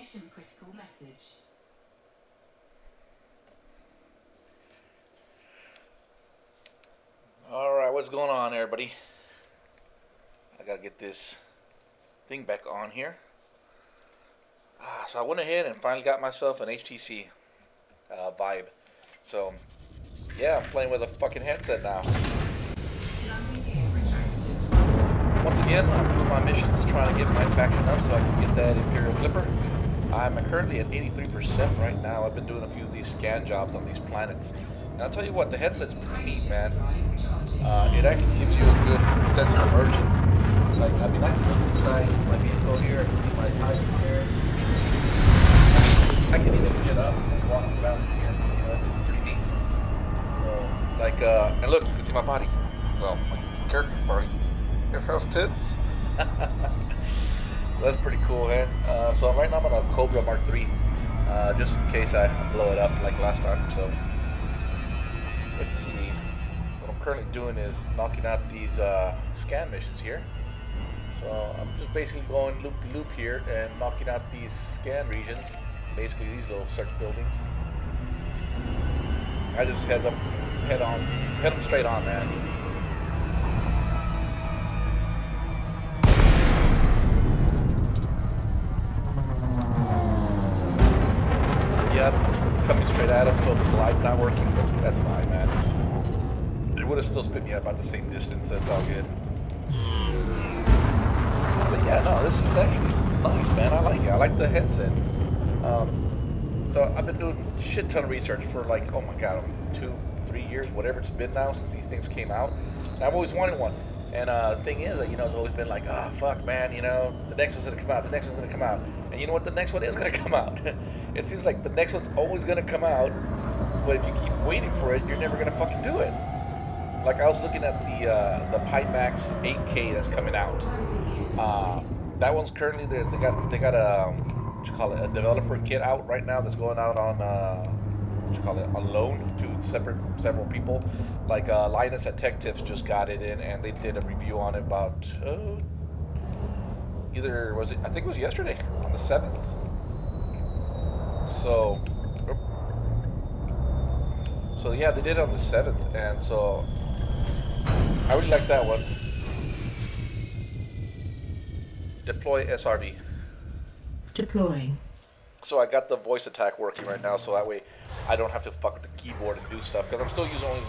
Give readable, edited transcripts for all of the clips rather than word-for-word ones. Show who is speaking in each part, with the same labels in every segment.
Speaker 1: mission critical message.
Speaker 2: Alright, what's going on, everybody? I gotta get this thing back on here. So I went ahead and finally got myself an HTC Vibe. So, yeah, I'm playing with a fucking headset now. Once again, I'm doing my missions, trying to get my faction up so I can get that Imperial Clipper. I'm currently at 83% right now. I've been doing a few of these scan jobs on these planets. And I'll tell you what, the headset's pretty neat, man. It actually gives you a good sense of immersion. Like, I mean, I can look inside my vehicle here and see my tires there. I can even get up and walk around here. You know, it's pretty neat. So, like, and look, you can see my body. Well, my character's body. It has tits. So that's pretty cool, man. So right now I'm on a Cobra Mark III, just in case I blow it up like last time. So let's see. What I'm currently doing is knocking out these scan missions here. So I'm just basically going loop to loop here and knocking out these scan regions. Basically these little search buildings. I just head them straight on, man. Yep, coming straight at him, so the glide's not working, but that's fine, man. It would have still spit me at about the same distance, so it's all good. But yeah, no, this is actually nice, man. I like it. I like the headset. So I've been doing a shit ton of research for like, oh my god, 2-3 years, whatever it's been now since these things came out. And I've always wanted one. And the thing is, you know, it's always been like, oh fuck, man, you know, the next one's gonna come out, the next one's gonna come out. And you know what, the next one is gonna come out. It seems like the next one's always gonna come out, but if you keep waiting for it, you're never gonna fucking do it. Like I was looking at the Pimax 8K that's coming out. That one's currently they got a what you call it, a developer kit out right now that's going out on what you call it, on loan to several people. Like Linus at Tech Tips just got it in, and they did a review on it about either was it, I think it was yesterday on the 7th. So yeah, they did it on the 7th, and so I really like that one. Deploy SRV.
Speaker 3: Deploying.
Speaker 2: So I got the voice attack working right now, so that way I don't have to fuck with the keyboard and do stuff, because I'm still using only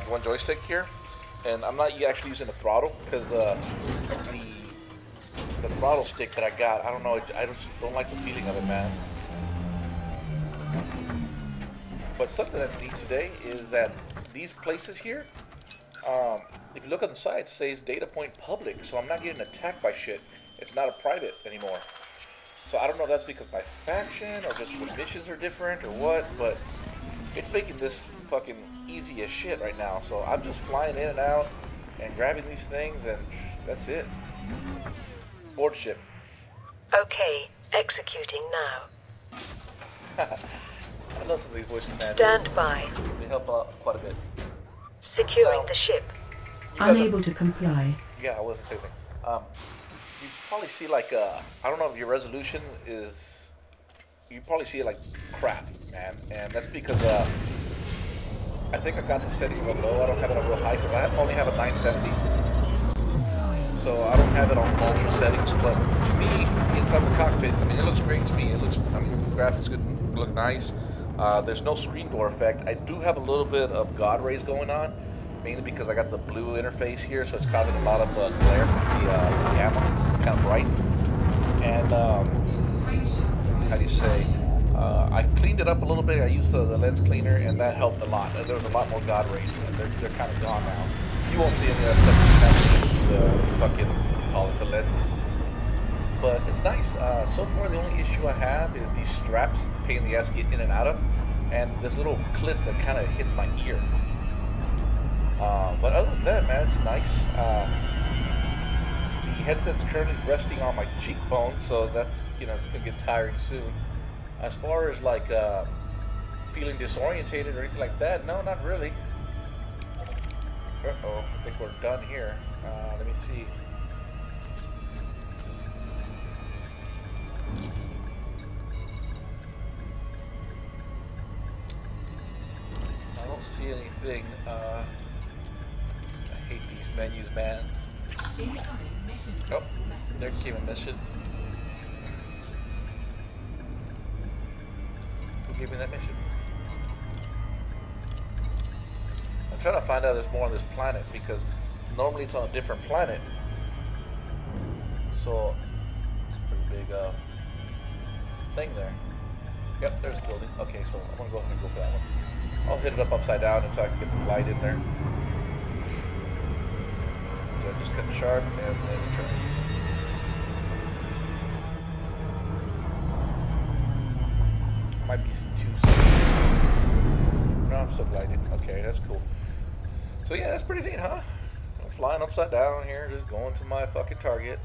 Speaker 2: one joystick here, and I'm not actually using the throttle, because the throttle stick that I got, I don't know, I just don't like the feeling of it, man. But something that's neat today is that these places here, if you look on the side, it says data point public, so I'm not getting attacked by shit. It's not a private anymore. So I don't know if that's because my faction or just the missions are different or what, but it's making this fucking easy as shit right now. So I'm just flying in and out and grabbing these things, and that's it. Board ship.
Speaker 4: Okay, executing now.
Speaker 2: I love some of these voice commands.
Speaker 4: Stand by.
Speaker 2: They help out quite a bit.
Speaker 4: Securing the ship.
Speaker 3: Unable to comply.
Speaker 2: Yeah, I wasn't saying anything. You probably see like I don't know if your resolution is. You probably see it like crap, man, and that's because I think I got the settings real low. I don't have it on real high because I only have a 970, so I don't have it on ultra settings. But to me, inside the cockpit, I mean, it looks great to me. It looks, I mean, the graphics look nice. There's no screen door effect. I do have a little bit of God rays going on, mainly because I got the blue interface here, so it's causing a lot of glare from the ammo. It's kind of bright. And how do you say? I cleaned it up a little bit. I used the lens cleaner, and that helped a lot. There was a lot more God rays, and they're kind of gone now. You won't see any of that stuff when you have the fucking, call it the lenses. But it's nice. So far, the only issue I have is these straps. It's a pain in the ass to get in and out of, and this little clip that kind of hits my ear. But other than that, man, it's nice. The headset's currently resting on my cheekbone, so that's, you know, it's gonna get tiring soon. As far as like feeling disorientated or anything like that, no, not really. Uh-oh, I think we're done here. Let me see. anything. I hate these menus, man. Oh, there came a mission. Who gave me that mission? I'm trying to find out there's more on this planet because normally it's on a different planet. So it's a pretty big thing there. Yep, there's a building. Okay, so I'm gonna go ahead and go for that one. I'll hit it up upside down so I can get the glide in there. So I just cut it sharp and then it turns. Might be too soon. No, I'm still gliding. Okay, that's cool. So yeah, that's pretty neat, huh? I'm flying upside down here, just going to my fucking target.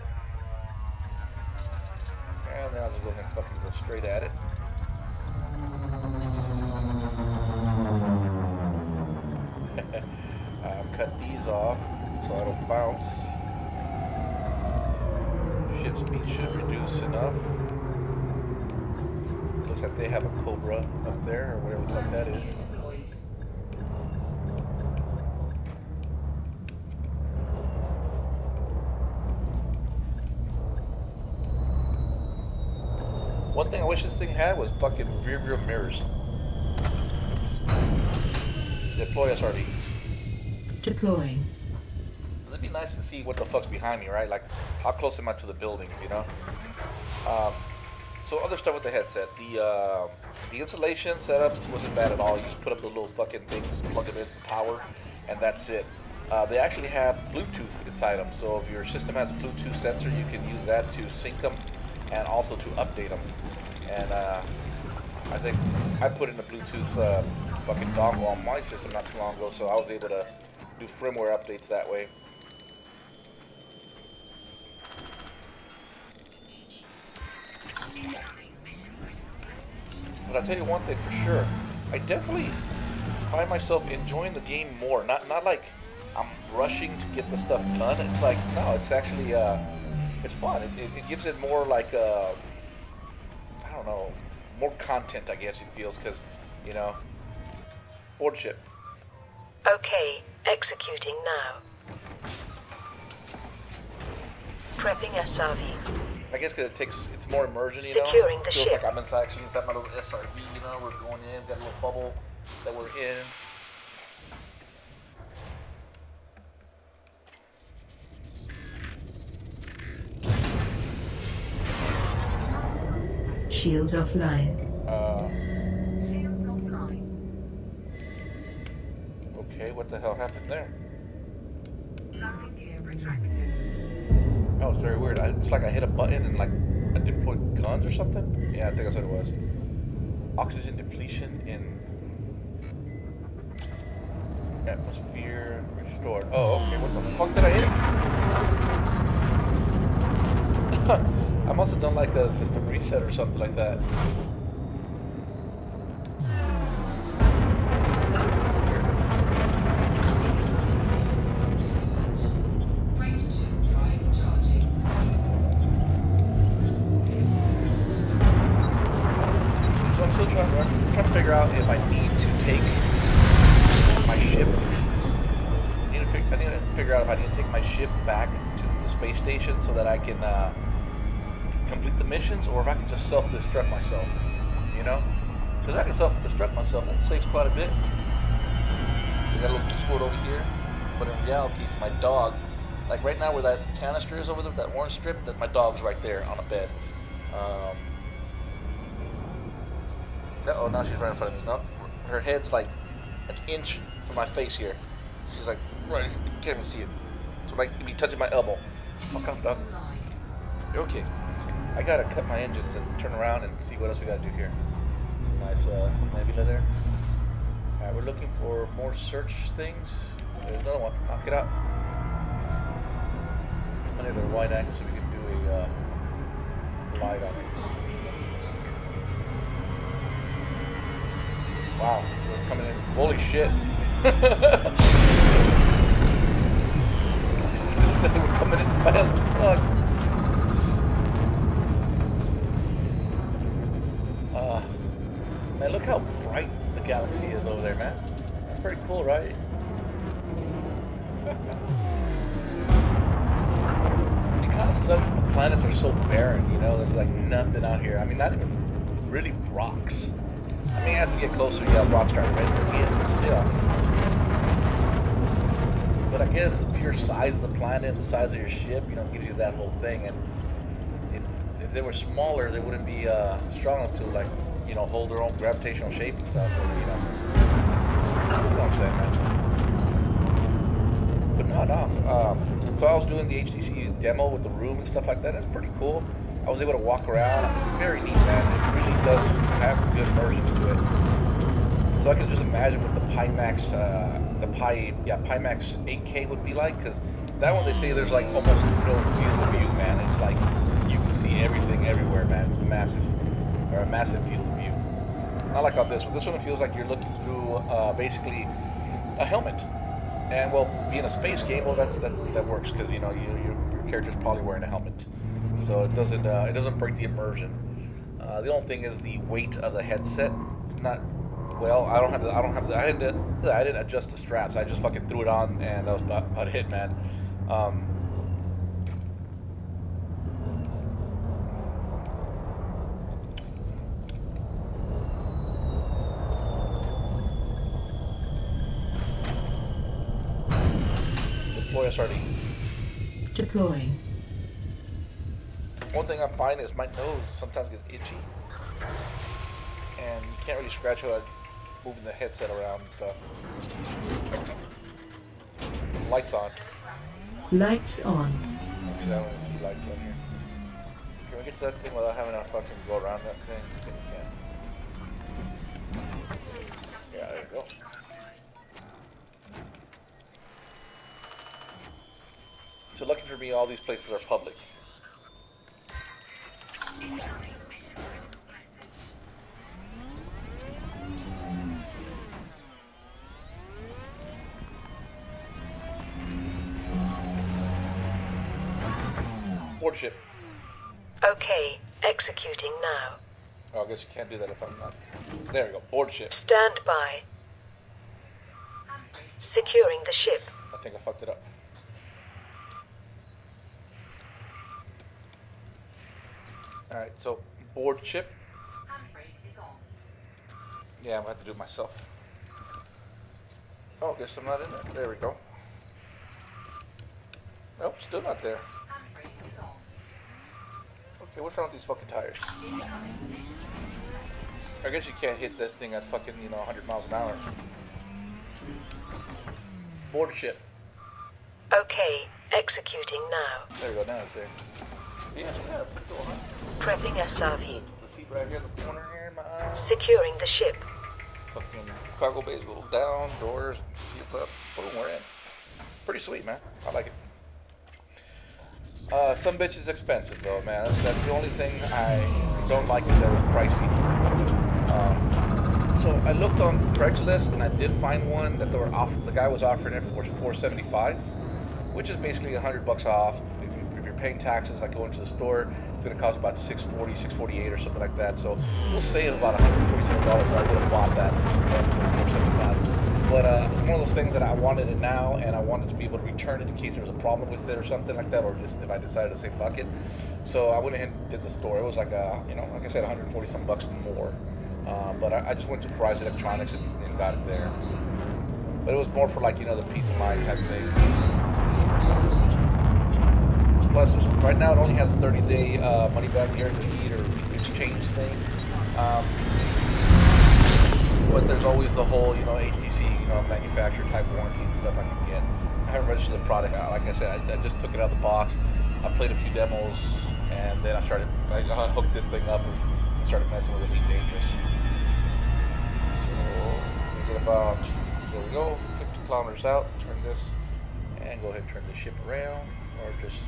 Speaker 2: And then I'll just go ahead and fucking go straight at it. Cut these off so I don't bounce. Ship speed should reduce enough. Looks like they have a Cobra up there or whatever the fuck that is. One thing I wish this thing had was fucking rear view mirrors. Deploy SRV.
Speaker 3: Deploying.
Speaker 2: It'd be nice to see what the fuck's behind me, right? Like, how close am I to the buildings, you know? So other stuff with the headset. The installation setup wasn't bad at all. You just put up the little fucking things, plug them in for power, and that's it. They actually have Bluetooth inside them. So if your system has a Bluetooth sensor, you can use that to sync them and also to update them. And I think I put in a Bluetooth fucking dongle on my system not too long ago, so I was able to do firmware updates that way. But I'll tell you one thing for sure, I definitely find myself enjoying the game more. Not like I'm rushing to get the stuff done. It's like, no, it's actually it's fun. It gives it more like I don't know, more content, I guess it feels, because, you know, board ship.
Speaker 4: Okay, executing now. Prepping SRV.
Speaker 2: I guess because it's more immersion, you know.
Speaker 4: Securing the
Speaker 2: feels
Speaker 4: ship.
Speaker 2: like I'm actually inside my little SRV, you know. We're going in, got a little bubble that we're in.
Speaker 3: Shields offline.
Speaker 2: Okay, what the hell happened there? Oh, it's very weird. It's like I hit a button and like I deployed guns or something. Yeah, I think that's what it was. Oxygen depletion in atmosphere restored. Oh, okay. What the fuck did I hit? I must have done like a system reset or something like that. I'm trying to figure out if I need to take my ship. I need to figure out if I need to take my ship back to the space station so that I can complete the missions, or if I can just self-destruct myself. You know, because I can self-destruct myself. That saves quite a bit. So I got a little keyboard over here, but in reality, it's my dog. Like right now, where that canister is over there, that orange strip, that my dog's right there on a bed. Oh, now she's right in front of me. No, her head's like an inch from my face here. She's like, right, you can't even see it. So like, be touching my elbow. Fuck off, dog. You're okay. I gotta cut my engines and turn around and see what else we gotta do here. It's a nice nebula there. Alright, we're looking for more search things. There's another one. Knock it out. I'm gonna do a wide angle so we can do a glide on it. Wow, we're coming in. Holy shit. We're coming in fast as fuck. Man, look how bright the galaxy is over there, man. That's pretty cool, right? It kind of sucks that the planets are so barren, you know? There's like nothing out here. I mean, not even really rocks. I mean, as we get closer, yeah, rocks start to again, but still. I mean, but I guess the pure size of the planet and the size of your ship, you know, gives you that whole thing. And if they were smaller, they wouldn't be strong enough to, like, you know, hold their own gravitational shape and stuff. Or, you know what I'm saying, man? But no. So I was doing the HTC demo with the room and stuff like that. It's pretty cool. I was able to walk around. It's very neat, man. It really does have a good immersion to it. So I can just imagine what the Pimax, Pimax 8K would be like, because that one they say there's like almost no field of view, man. It's like you can see everything everywhere, man. It's massive, or a massive field of view. Not like on this one. This one it feels like you're looking through basically a helmet. And well, being a space game, well, that works because you know your character's probably wearing a helmet, so it doesn't break the immersion. The only thing is the weight of the headset. It's not. Well, I didn't adjust the straps. I just fucking threw it on, and that was about it, man. Deploy SRD.
Speaker 3: Deploying.
Speaker 2: One thing I find is my nose sometimes gets itchy, and you can't really scratch without moving the headset around and stuff. Lights on.
Speaker 3: Lights on.
Speaker 2: Actually, I don't want to see lights on here. Can we get to that thing without having to fucking go around that thing? I think we can. Yeah, there you go. So lucky for me, all these places are public. Board ship.
Speaker 4: Okay, executing now.
Speaker 2: Oh, I guess you can't do that if I'm not. There we go. Board ship.
Speaker 4: Stand by. Securing the ship.
Speaker 2: I think I fucked it up. Alright, so board ship. Yeah, I'm gonna have to do it myself. Oh, guess I'm not in there. There we go. Nope, still not there. Okay, what's wrong with these fucking tires? I guess you can't hit this thing at fucking, 100 miles an hour. Board ship.
Speaker 4: Okay, executing now.
Speaker 2: There we go, now it's there. Yeah, that's pretty cool, huh?
Speaker 4: Prepping SRV.
Speaker 2: The seat right here in the corner here in my eye.
Speaker 4: Securing the ship.
Speaker 2: Fucking cargo bays go down, doors, seat up, boom, we're in. Pretty sweet, man. I like it. Some bitch is expensive though, man. That's the only thing I don't like is that it's pricey. So I looked on Craigslist and I did find one that the guy was offering it for $475, which is basically $100 off. If you're paying taxes, like going to the store, it's gonna cost about $640, $648 or something like that. So we'll save about $147. I would have bought that for $475. But it's one of those things that I wanted it now, and I wanted to be able to return it in case there was a problem with it or something like that, or just if I decided to say fuck it. So I went ahead and did the store. It was like like I said, 140 some bucks more. But I just went to Fry's Electronics and got it there. But it was more for like the peace of mind type thing. Plus, right now it only has a 30-day money back guaranteed or exchange thing. But there's always the whole, HTC, manufacturer type warranty and stuff I can get. I haven't registered the product out. Like I said, I just took it out of the box. I played a few demos, and then I hooked this thing up and started messing with Elite Dangerous. So we get about, there we go, 50 kilometers out. Turn this, and go ahead and turn the ship around, or just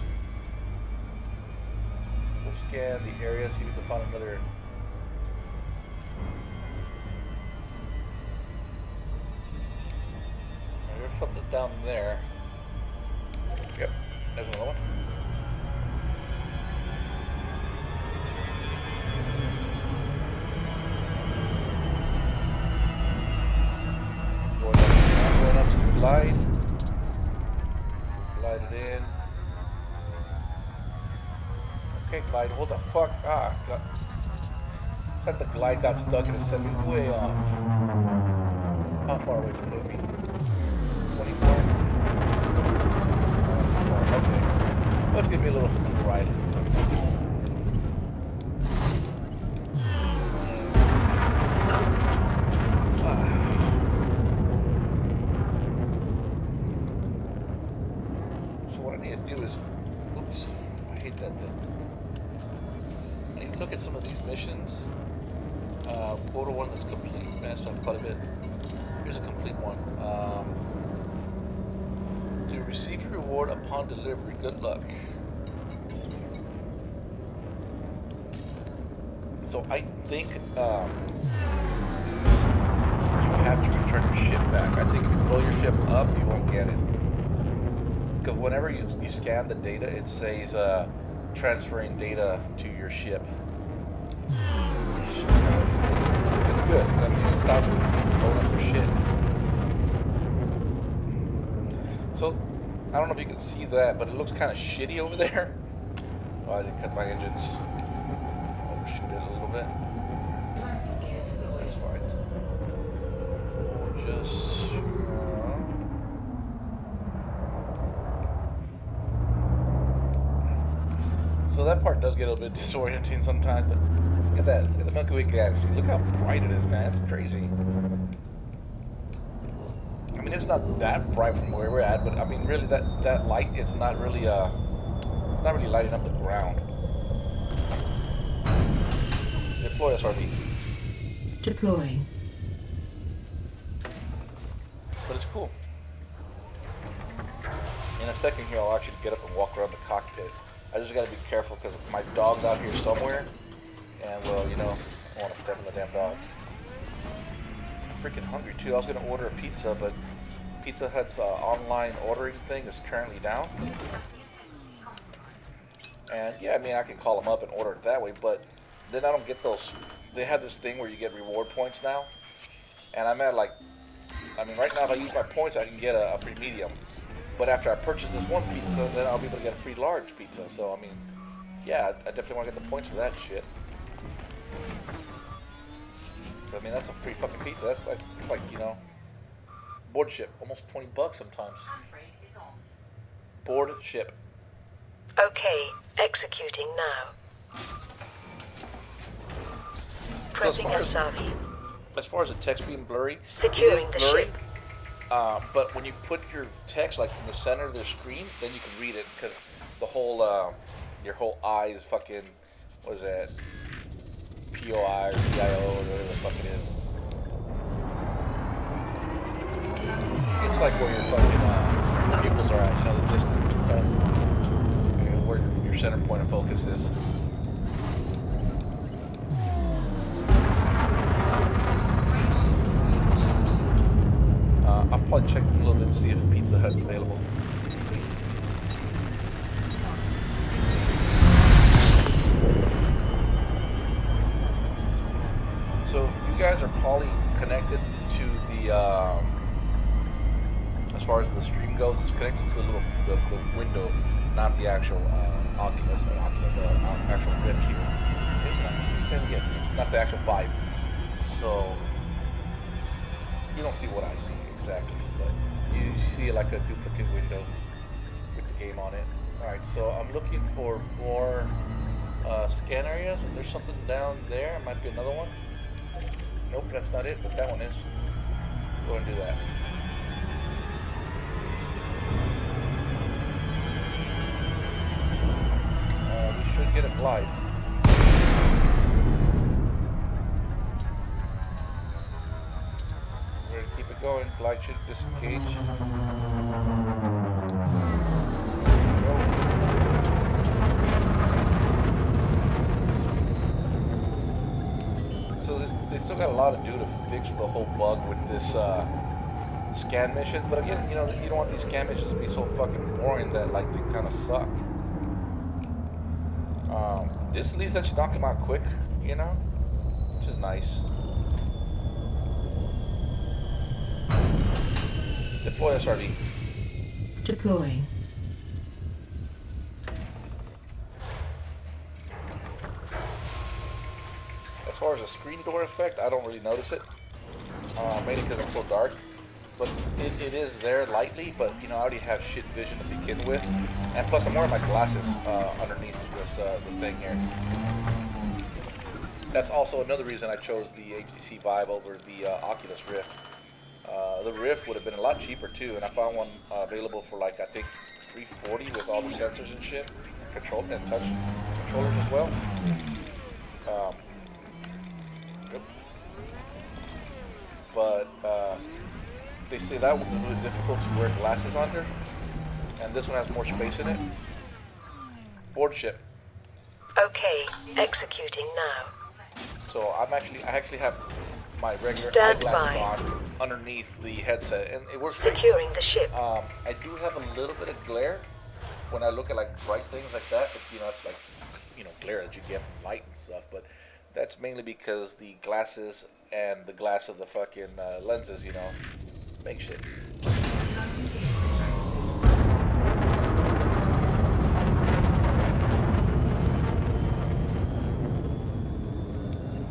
Speaker 2: we'll scan the area, see if we can find another. There's something down there. Yep, there's another one. Going glide. Glide it in. Okay, glide. What the fuck? Ah, God. Looks like the glide got stuck and it sent me way off. How far away did it put me? 24? Not too far. Okay. Let's give me a little ride. So what I need to do is, oops, I hate that thing. I need to look at some of these missions. Go to one that's complete. Messed up quite a bit. Here's a complete one. You receive your reward upon delivery. Good luck. So I think you have to return your ship back. I think if you blow your ship up, you won't get it. Because whenever you scan the data, it says transferring data to your ship. It's good. I mean, it stops with blowing up your shit. So, I don't know if you can see that, but it looks kind of shitty over there. Oh, I didn't cut my engines. Overshoot it a little bit. That's fine. Just... So that part does get a little bit disorienting sometimes, but look at that. Look at the Milky Way galaxy. Look how bright it is, man. It's crazy. I mean, it's not that bright from where we're at, but I mean, really, that light, it's not really lighting up the ground. Deploy SRV.
Speaker 3: Deploying.
Speaker 2: But it's cool. In a second here, I'll actually get up and walk around the cockpit. I just gotta be careful because my dog's out here somewhere, and well, you know, I want to step on the damn dog. I'm freaking hungry too. I was gonna order a pizza, but Pizza Hut's online ordering thing is currently down. And yeah, I mean, I can call them up and order it that way, but then I don't get those. They have this thing where you get reward points now, and I'm at like, I mean, right now if I use my points, I can get a free medium. But after I purchase this one pizza, then I'll be able to get a free large pizza. So, I mean, yeah, I definitely want to get the points for that shit. I mean, that's a free fucking pizza. That's like you know, board ship. Almost 20 bucks sometimes. Board ship.
Speaker 4: Okay, executing now. Pressing SRV.
Speaker 2: As far as the text being blurry,
Speaker 4: Securing
Speaker 2: it is blurry.
Speaker 4: the ship.
Speaker 2: But when you put your text like in the center of the screen, then you can read it because the whole your whole eye is fucking, what is that? POI or PIO or whatever the fuck it is. It's like where your fucking pupils are at, you know, the distance and stuff. You know, where your center point of focus is. I'll probably check a little bit and see if Pizza Hut's available. So you guys are probably connected to the, as far as the stream goes, it's connected to the little the window, not the actual actual Rift here. It's not. Just say it again. It's not the actual Vibe. So you don't see what I see exactly, but you see like a duplicate window with the game on it. Alright, so I'm looking for more scan areas, and there's something down there. Might be another one. Nope, that's not it, but that one is. Go and do that. We should get a glide. Keep it going. Glide should disengage. So they still got a lot to do to fix the whole bug with this scan missions. But again, you know, you don't want these scan missions to be so fucking boring that like they kind of suck. This at least lets you knock them out quick, you know, which is nice. Deploy SRV.
Speaker 3: Deploying.
Speaker 2: As far as a screen door effect, I don't really notice it. Mainly because it's so dark. But it is there lightly, but you know, I already have shit vision to begin with. And plus, I'm wearing my glasses underneath this the thing here. That's also another reason I chose the HTC Vive over the Oculus Rift. The Rift would have been a lot cheaper too, and I found one available for like, I think, $340 with all the sensors and shit, control and touch controllers as well. But they say that one's really difficult to wear glasses under, and this one has more space in it. Board ship.
Speaker 4: Okay, executing now.
Speaker 2: So I actually have my regular eyeglasses
Speaker 4: by.
Speaker 2: on underneath the headset, and it works great.
Speaker 4: Securing the ship.
Speaker 2: I do have a little bit of glare when I look at like bright things like that, but you know, it's like, you know, glare that you get from light and stuff, but that's mainly because the glasses and the glass of the fucking lenses, you know, make shit.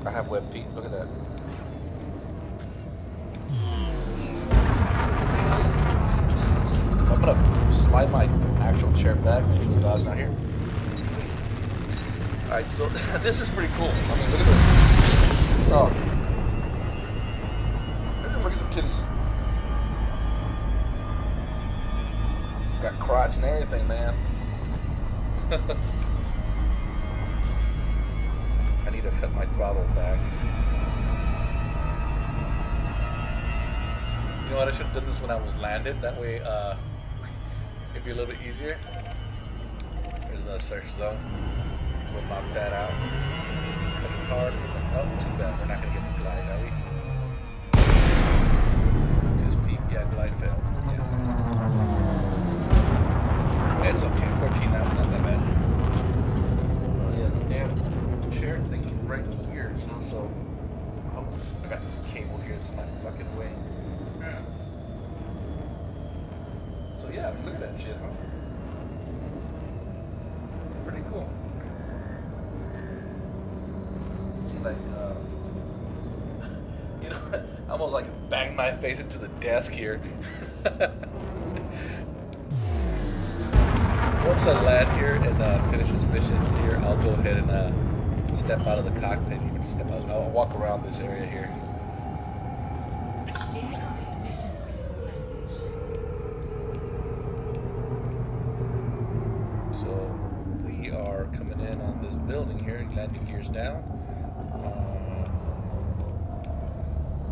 Speaker 2: I have web feet, look at that. So I'm gonna slide my actual chair back, make sure the dog's not here. Alright, so this is pretty cool. I mean, look at this. Oh. Look at the titties. Got crotch and everything, man. I need to cut my throttle back. You know what? I should have done this when I was landed. That way, it'd be a little bit easier. There's another search zone. We'll knock that out. Cut the card. Oh, too bad. We're not gonna get the glide, are we? Too steep. Yeah, glide failed. Yeah. It's okay. 14 now. It's not that bad. Oh yeah, the damn chair thing is right here, you know. So I got this cable here. It's my fucking way. Yeah. So yeah, I mean, look at that shit, huh? Pretty cool. See, like, you know, I almost like banged my face into the desk here. Once I land here and finish this mission here, I'll go ahead and step out of the cockpit. Even step out. I'll walk around this area here. So we are coming in on this building here, landing gears down.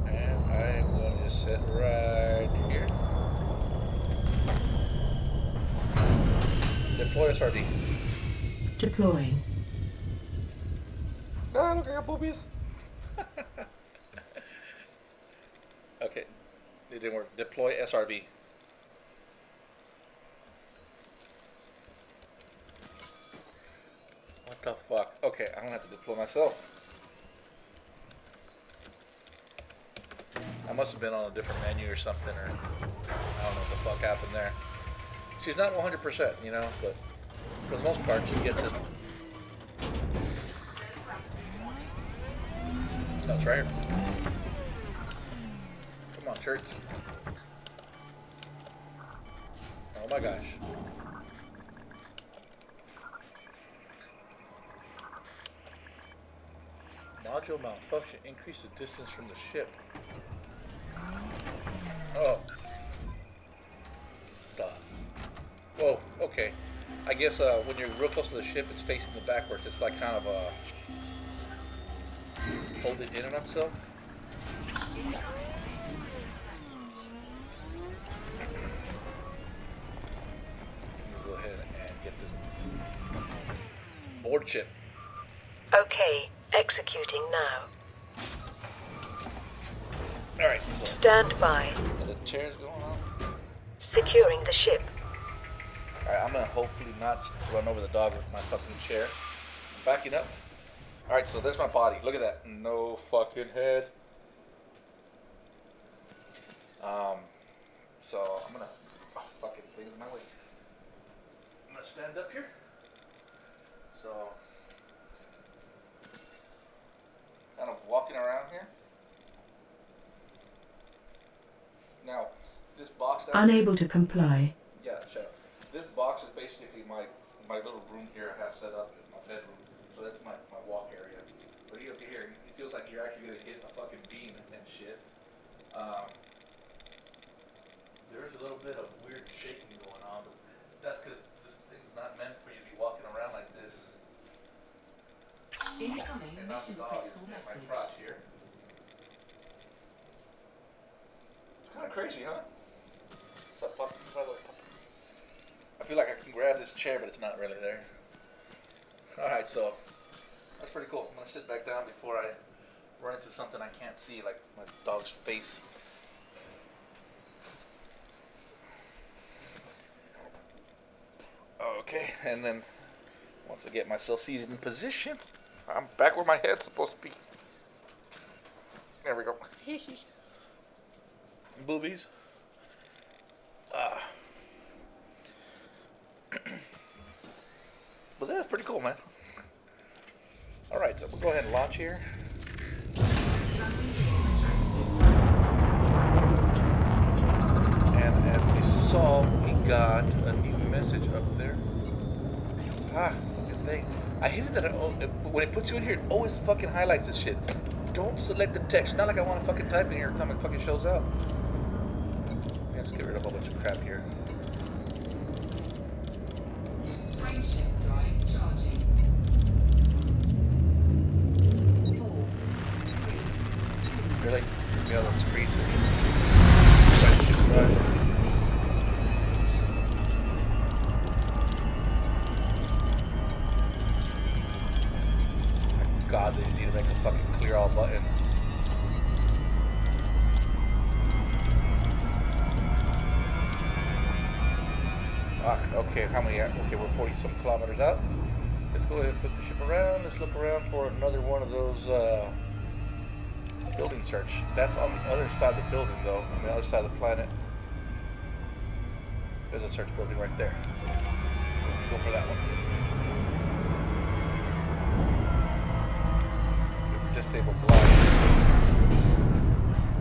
Speaker 2: And I am going to sit right here. Deploy SRD.
Speaker 3: Deploying.
Speaker 2: No, look at your boobies. Okay, it didn't work. Deploy SRV. What the fuck? Okay, I'm gonna have to deploy myself. I must have been on a different menu or something, or I don't know what the fuck happened there. She's not 100%, you know, but for the most part, she gets it. No, it's right here. Come on, shirts. Oh my gosh. Module malfunction. Increase the distance from the ship. Oh. Duh. Whoa, okay. I guess when you're real close to the ship, it's facing the backwards. It's like kind of folded in on itself. Go ahead and get this board chip.
Speaker 4: Okay, executing now.
Speaker 2: Alright, so.
Speaker 4: Stand by.
Speaker 2: The chair's going on.
Speaker 4: Securing the ship.
Speaker 2: Alright, I'm gonna hopefully not run over the dog with my fucking chair. I'm backing up. Alright, so there's my body. Look at that. No fucking head. So I'm gonna, oh, fucking things in my way. I'm gonna stand up here. So, kind of walking around here. Now, this box down
Speaker 3: Unable to comply.
Speaker 2: yeah, shut up. This box is basically my little room here I have set up in my bedroom. So that's my walk area. But you can hear, it feels like you're actually gonna hit a fucking beam and shit. There is a little bit of weird shaking going on, but that's because this thing's not meant for you to be walking around like this.
Speaker 1: Incoming
Speaker 2: And now the
Speaker 1: mission
Speaker 2: dog is
Speaker 1: critical
Speaker 2: in my
Speaker 1: message.
Speaker 2: crotch here. It's kind of crazy, huh? What's up, pup? I feel like I can grab this chair, but it's not really there. Alright, so that's pretty cool. I'm gonna sit back down before I run into something I can't see, like my dog's face. Okay, and then once I get myself seated in position, I'm back where my head's supposed to be. There we go. Boobies. But that's pretty cool, man. Alright, so we'll go ahead and launch here. And as we saw, we got a new message up there. Fucking thing. I hated that when it puts you in here, it always fucking highlights this shit. Don't select the text. Not like I want to fucking type in here every time it fucking shows up. Yeah, just get rid of a whole bunch of crap here.
Speaker 1: Frameshift drive charging. 4, 3, 2.
Speaker 2: Really? Give me all those screens.
Speaker 1: Mission critical message.
Speaker 2: God, they need to make a fucking clear all button. Fuck, okay, how many? Okay, we're 40 some kilometers out. Let's go ahead and flip the ship around. Let's look around for another one of those building search. That's on the other side of the building, though, on the other side of the planet. There's a search building right there. Go for that one. Disable glide.
Speaker 1: Mission critical message.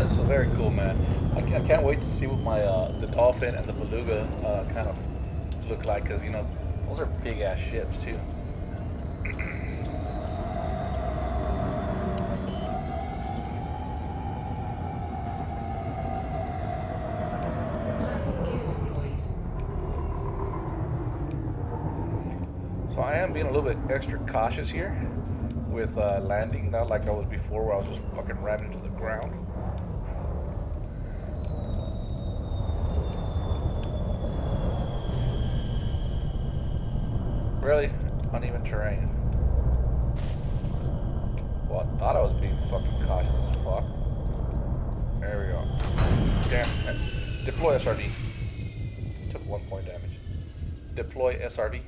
Speaker 2: So very cool, man. I can't wait to see what my the dolphin and the beluga kind of look like, because you know those are big ass ships too.
Speaker 1: Landing gear deployed.
Speaker 2: So I am being a little bit extra cautious here with landing, not like I was before where I was just fucking ramming into the ground. Really? Uneven terrain. Well, I thought I was being fucking cautious as fuck. There we go. Damn. Deploy SRD. Took 1 point damage. Deploy SRD.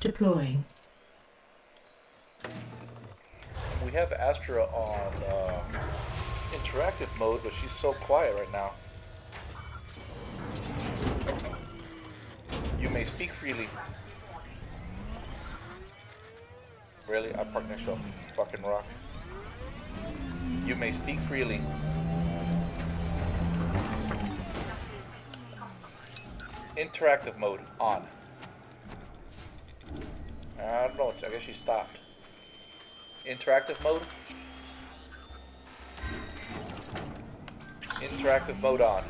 Speaker 3: Deploying.
Speaker 2: We have Astra on interactive mode, but she's so quiet right now. You may speak freely. Really? I parked next to a fucking rock. You may speak freely. Interactive mode on. I don't know. I guess she stopped. Interactive mode. Interactive mode on.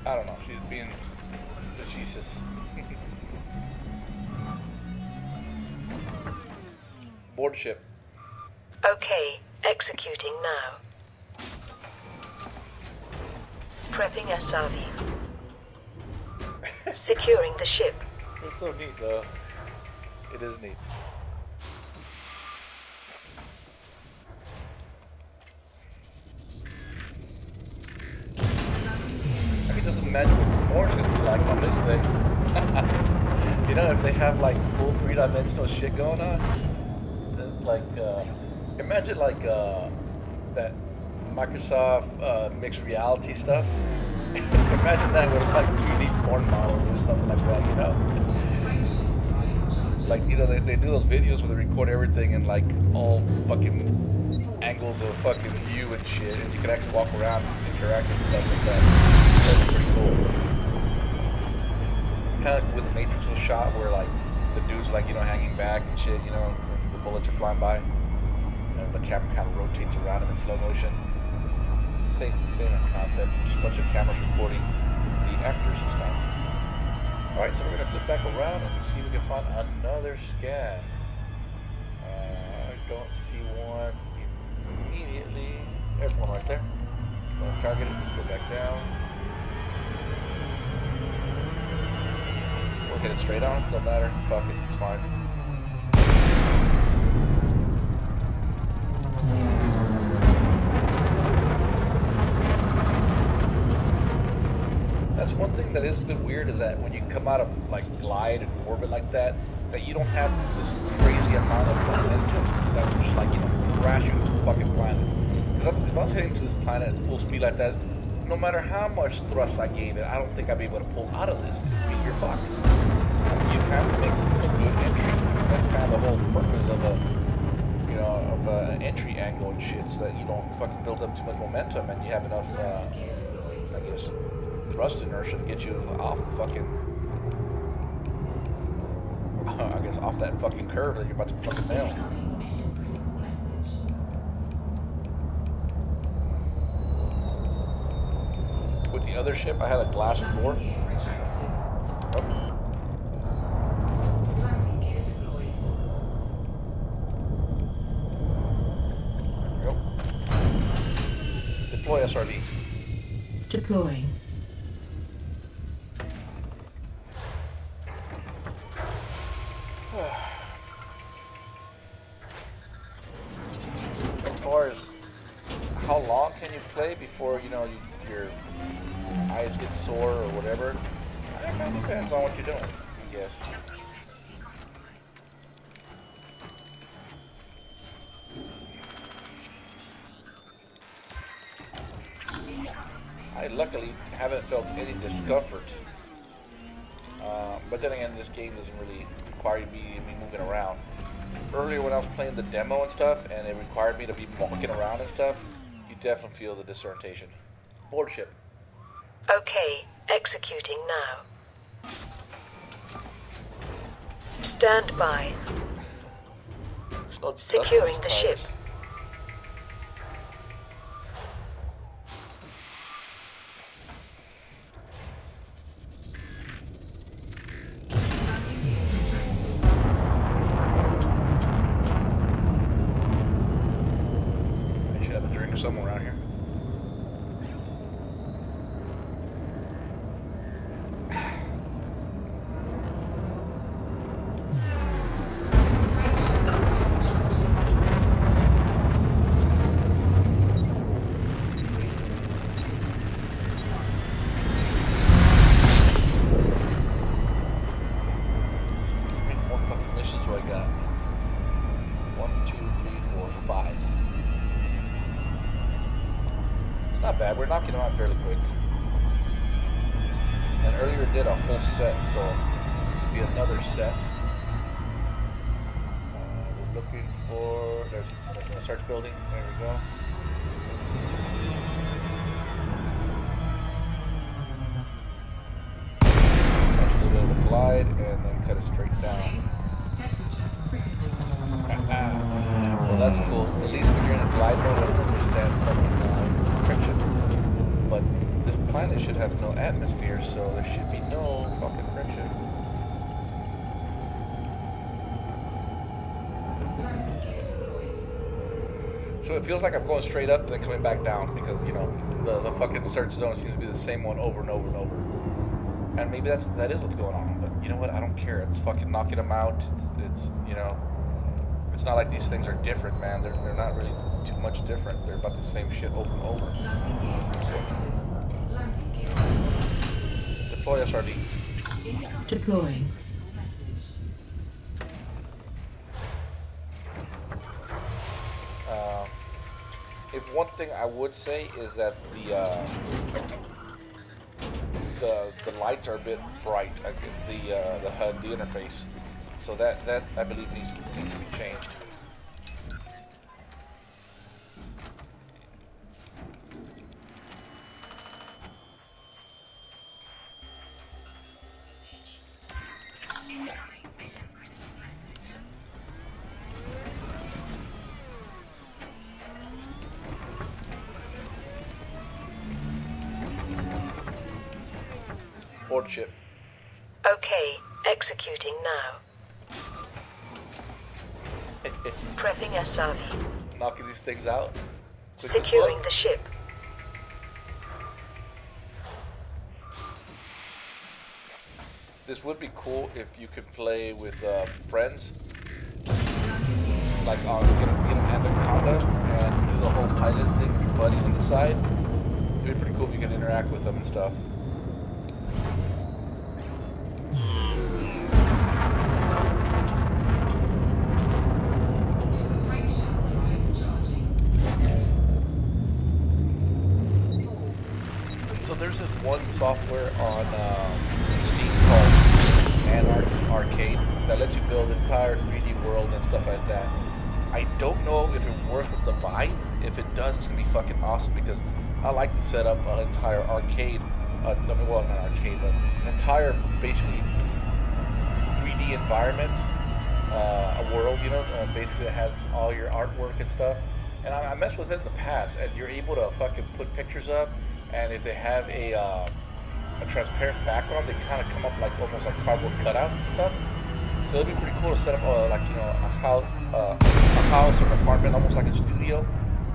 Speaker 2: I don't know. She's being Jesus. Board ship.
Speaker 4: Okay, executing now. Prepping SRV. Securing the ship.
Speaker 2: It's so neat, though. It is neat. imagine what porn's gonna be like on this thing. You know, if they have like full three-dimensional shit going on, like imagine like that Microsoft mixed reality stuff. Imagine that with like 3D porn models or something like that, you know? Like, you know, they do those videos where they record everything in like all fucking angles of fucking view and shit, and you can actually walk around and interact and stuff like that. That's pretty cool. Kind of like with the Matrix was shot where like the dude's like, you know, hanging back and shit, you know, when the bullets are flying by. And the camera kind of rotates around him in slow motion. Same concept, just a bunch of cameras recording the actors this time. Alright, so we're going to flip back around and see if we can find another scan. I don't see one immediately. There's one right there. I'm going to target it, just go back down. We'll hit it straight on, no matter. Fuck it, it's fine. That's one thing that is a bit weird, is that when you come out of like glide and orbit like that you don't have this crazy amount of momentum that would just like, you know, crash you into this fucking planet. Because if I was heading to this planet at full speed like that, no matter how much thrust I gave it, I don't think I'd be able to pull out of this. You're fucked. You have to make a good entry. That's kind of the whole purpose of a, you know, of an entry angle and shit, so that you don't fucking build up too much momentum and you have enough, I guess, thrust inertia to get you off the fucking, I guess, off that fucking curve that you're about to fucking nail.
Speaker 1: Mission critical message.
Speaker 2: With the other ship, I had a glass floor.
Speaker 1: Landing gear retracted.
Speaker 2: Oh.
Speaker 1: Landing gear deployed.
Speaker 2: There we go. Deploy SRV.
Speaker 3: Deploying.
Speaker 2: As far as how long can you play before, you know, your eyes get sore or whatever, it kind of depends on what you're doing, I guess. I luckily haven't felt any discomfort, but then again, this game doesn't really require me moving around. Earlier when I was playing the demo and stuff, and it required me to be walking around and stuff, you definitely feel the disorientation. Board ship.
Speaker 4: Okay, executing now. Stand by.
Speaker 2: There's no dust
Speaker 4: Securing
Speaker 2: on
Speaker 4: the
Speaker 2: these tires.
Speaker 4: ship.
Speaker 1: Landing gear retracted.
Speaker 2: I should have a drink somewhere around here. How many more fucking missions do I got? 1, 2, 3, 4, 5. It's not bad. We're knocking them out fairly quick. And earlier did a whole set, so this would be another set. We're looking for. There's a search building. There we go. Catch a little bit of a glide and then cut it straight down.
Speaker 1: Temperature critical.
Speaker 2: Well, that's cool. At least when you're in a glide mode, it understands fucking friction. But this planet should have no atmosphere, so there should be no fucking friction.
Speaker 1: Landing gear deployed.
Speaker 2: So it feels like I'm going straight up and then coming back down because, you know, the fucking search zone seems to be the same one over and over and over. And maybe that is what's going on. But you know what? I don't care. It's fucking knocking them out. It's you know, it's not like these things are different, man. They're not really too much different. They're about the same shit over and over.
Speaker 1: Landing gear retracted. Landing gear deployed.
Speaker 2: Deploy SRV.
Speaker 3: Deploying.
Speaker 2: If one thing I would say is that the lights are a bit bright, like the HUD, the interface. So that I believe needs to be changed. Board chip.
Speaker 4: Okay, executing now. Prepping SRV.
Speaker 2: Knocking these things out. Quick as
Speaker 4: Securing
Speaker 2: fuck.
Speaker 4: the ship.
Speaker 2: This would be cool if you could play with friends, like get an anaconda and do the whole pilot thing with your buddies on the side. It'd be pretty cool if you can interact with them and stuff. So there's this one software on Steam called Arcade that lets you build entire 3D world and stuff like that. I don't know if it works with the Vive. If it does, it's gonna be fucking awesome because I like to set up an entire arcade. I mean, well, not arcade, but an entire basically 3D environment, a world, you know, basically that has all your artwork and stuff. And I messed with it in the past, and you're able to fucking put pictures up. And if they have a transparent background, they kind of come up like almost like cardboard cutouts and stuff. So it'd be pretty cool to set up like, you know, a house or an apartment, almost like a studio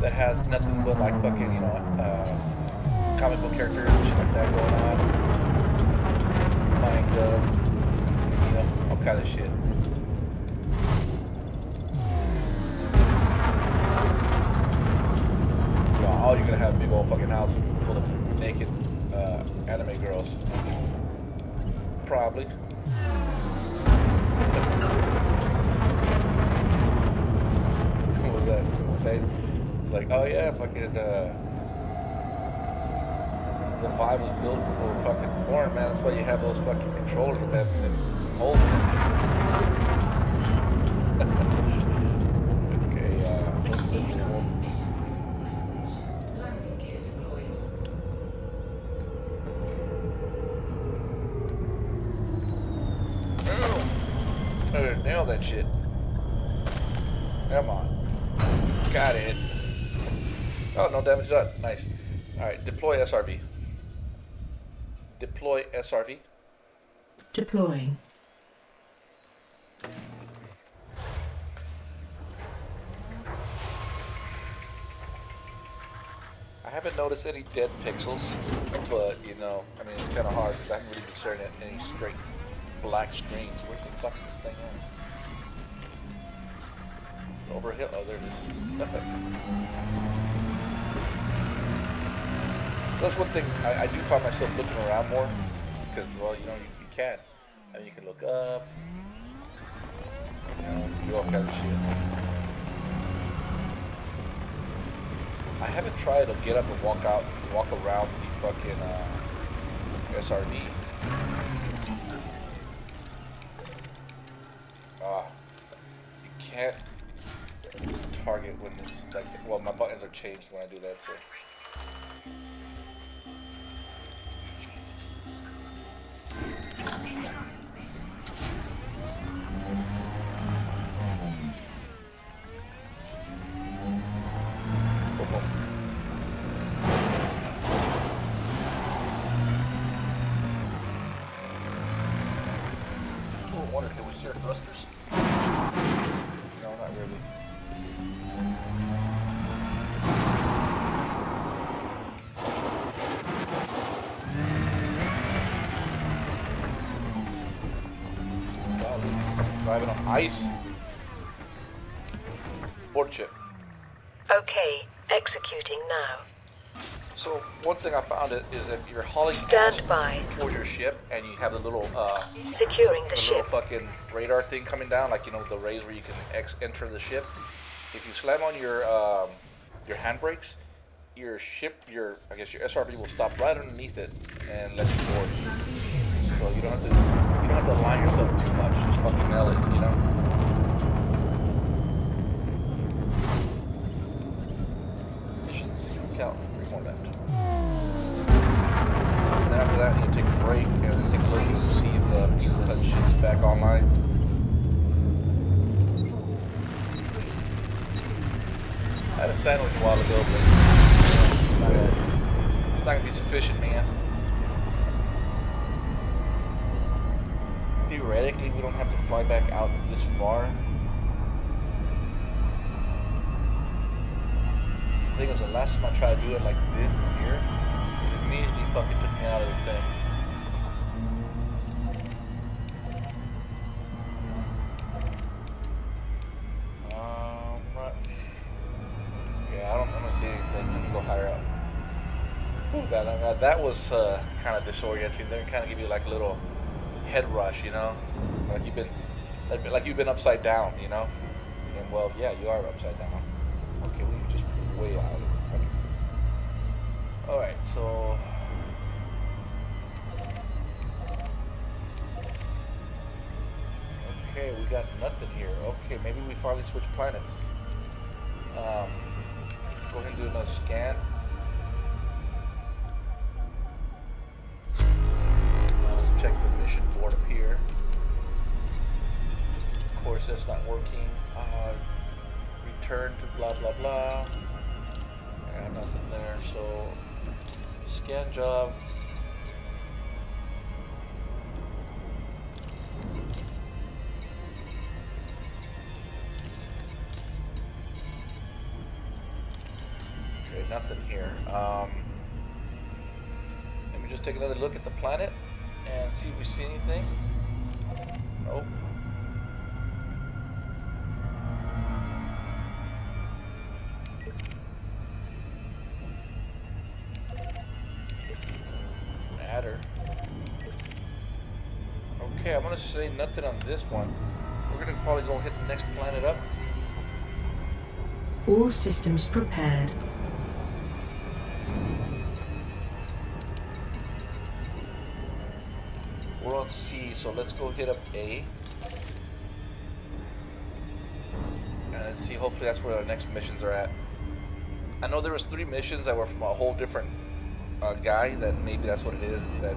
Speaker 2: that has nothing but like fucking, you know, comic book characters and shit like that going on. Manga, you know, all kind of shit. Oh, you're gonna have a big old fucking house full of naked anime girls. Probably. What was that? What was that? It's like, oh yeah, fucking the Vive was built for fucking porn, man. That's why you have those fucking controllers with that holes in them. Nail that shit. Come on. Got it. Oh, no damage done. Nice. Alright, deploy SRV. Deploy SRV.
Speaker 3: Deploying.
Speaker 2: I haven't noticed any dead pixels, but, you know, I mean, it's kind of hard because I haven't really been staring at any straight black screens. Where the fuck's this thing at? Over a hill. Oh, there it is. So that's one thing I do find myself looking around more because, well, you know, you can. I mean, you can look up, you know, do all kinds of shit. I haven't tried to get up and walk around the fucking SRD. You can't target when it's like, well, my buttons are changed when I do that, so. I wonder, can we share thrusters? No, not really. Driving on ice. Board chip.
Speaker 4: Okay, executing now.
Speaker 2: So one thing I found is if you're hauling
Speaker 4: Stand by.
Speaker 2: towards your ship and you have the little
Speaker 4: Securing the
Speaker 2: little
Speaker 4: ship.
Speaker 2: fucking radar thing coming down, like you know the rays where you can enter the ship. If you slam on your handbrakes, your ship, I guess your SRB will stop right underneath it and let you board. So you don't have to align yourself too much. Just fucking nail it, you know. Missions count 3 more left. And then after that, you take a break and take a look to see if the Pizza Hut shit's back online.
Speaker 1: 4, 3, 2.
Speaker 2: I had a sandwich a while ago, but it's not gonna be sufficient, man. Theoretically, we don't have to fly back out this far. The thing is, the last time I tried to do it like this from here, it immediately fucking took me out of the thing. Right. Yeah, I don't see anything. Let me go higher up. Ooh, that was kind of disorienting. They kind of give you like a little head rush, you know, like you've been upside down, you know. And well, yeah, you are upside down. Okay, we just way out of the fucking system. All right, so okay, we got nothing here. Okay, maybe we finally switch planets. Go ahead and do another scan. Let's check the mission board up here. Of course, that's not working. Return to blah blah blah. Yeah, nothing there. So scan job. Okay, nothing here. Let me just take another look at the planet and see if we see anything. Nope. Matter. Okay, I'm gonna say nothing on this one. We're gonna probably go hit the next planet up.
Speaker 3: All systems prepared.
Speaker 2: We're on C, so let's go hit up A. And let's see, hopefully that's where our next missions are at. I know there was 3 missions that were from a whole different guy, that maybe that's what it is that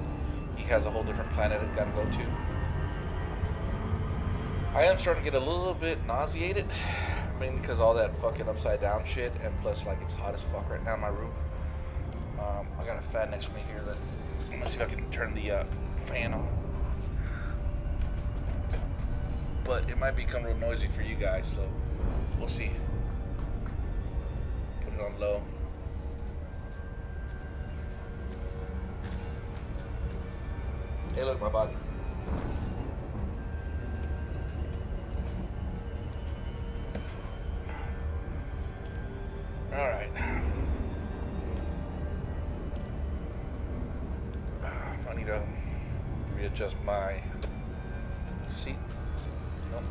Speaker 2: he has a whole different planet I've got to go to. I am starting to get a little bit nauseated, mainly because all that fucking upside down shit, and plus like it's hot as fuck right now in my room. I got a fan next to me here that I'm gonna see if I can turn the fan on. But it might become real noisy for you guys, so we'll see. Put it on low. Hey, look, my body. All right. I need to readjust my seat. Nope.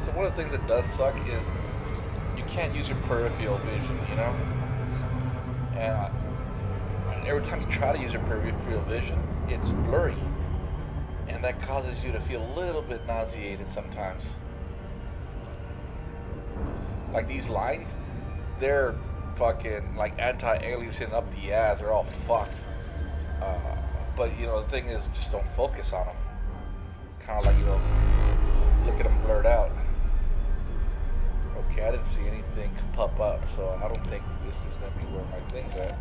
Speaker 2: So one of the things that does suck is you can't use your peripheral vision, you know? And every time you try to use your peripheral vision, it's blurry. And that causes you to feel a little bit nauseated sometimes. Like these lines, they're fucking like anti-aliasing up the ass. They're all fucked. But you know, the thing is, just don't focus on them. Kind of like, you know, look at them blurred out. Okay, I didn't see anything pop up, so I don't think this is going to be where my thing's at.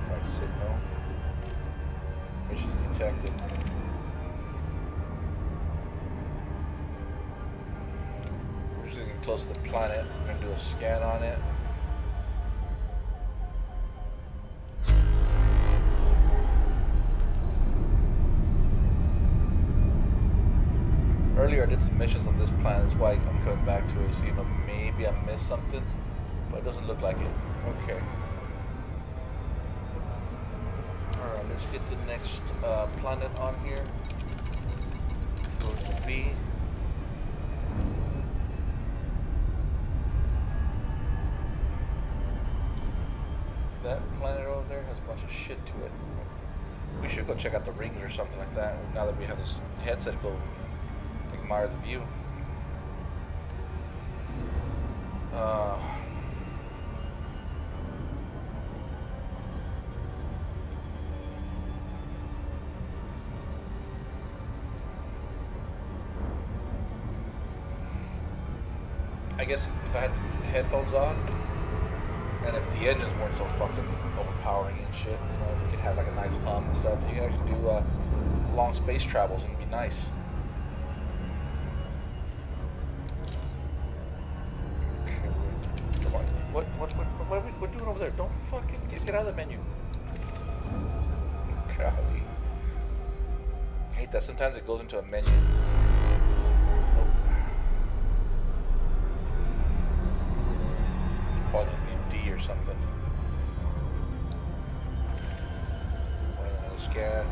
Speaker 2: Verify signal. Missions detected. We're just getting close to the planet. We're going to do a scan on it. earlier I did some missions on this planet. That's why I'm coming back to it. So, you know, maybe I missed something. But it doesn't look like it. Okay. Alright, let's get the next planet on here. Go to B. That planet over there has a bunch of shit to it. We should go check out the rings or something like that. Now that we have this headset, go admire the view. I guess if I had some headphones on, and if the engines weren't so fucking overpowering and shit, you know, we could have like a nice hum and stuff. You could actually do long space travels and it'd be nice. Okay, come on. What are we doing over there? Don't fucking get out of the menu. Golly. I hate that. Sometimes it goes into a menu. D or something. Scan.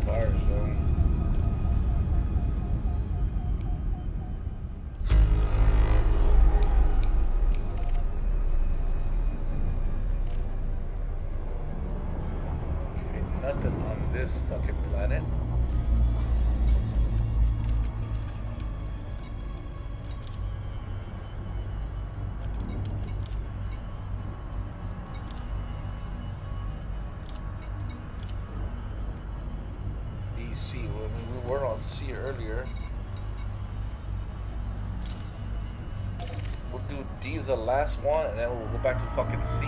Speaker 2: Fire zone. Nothing on this fucking planet. DC. Well, we were on C earlier. We'll do D as the last one, and then we'll go back to fucking C.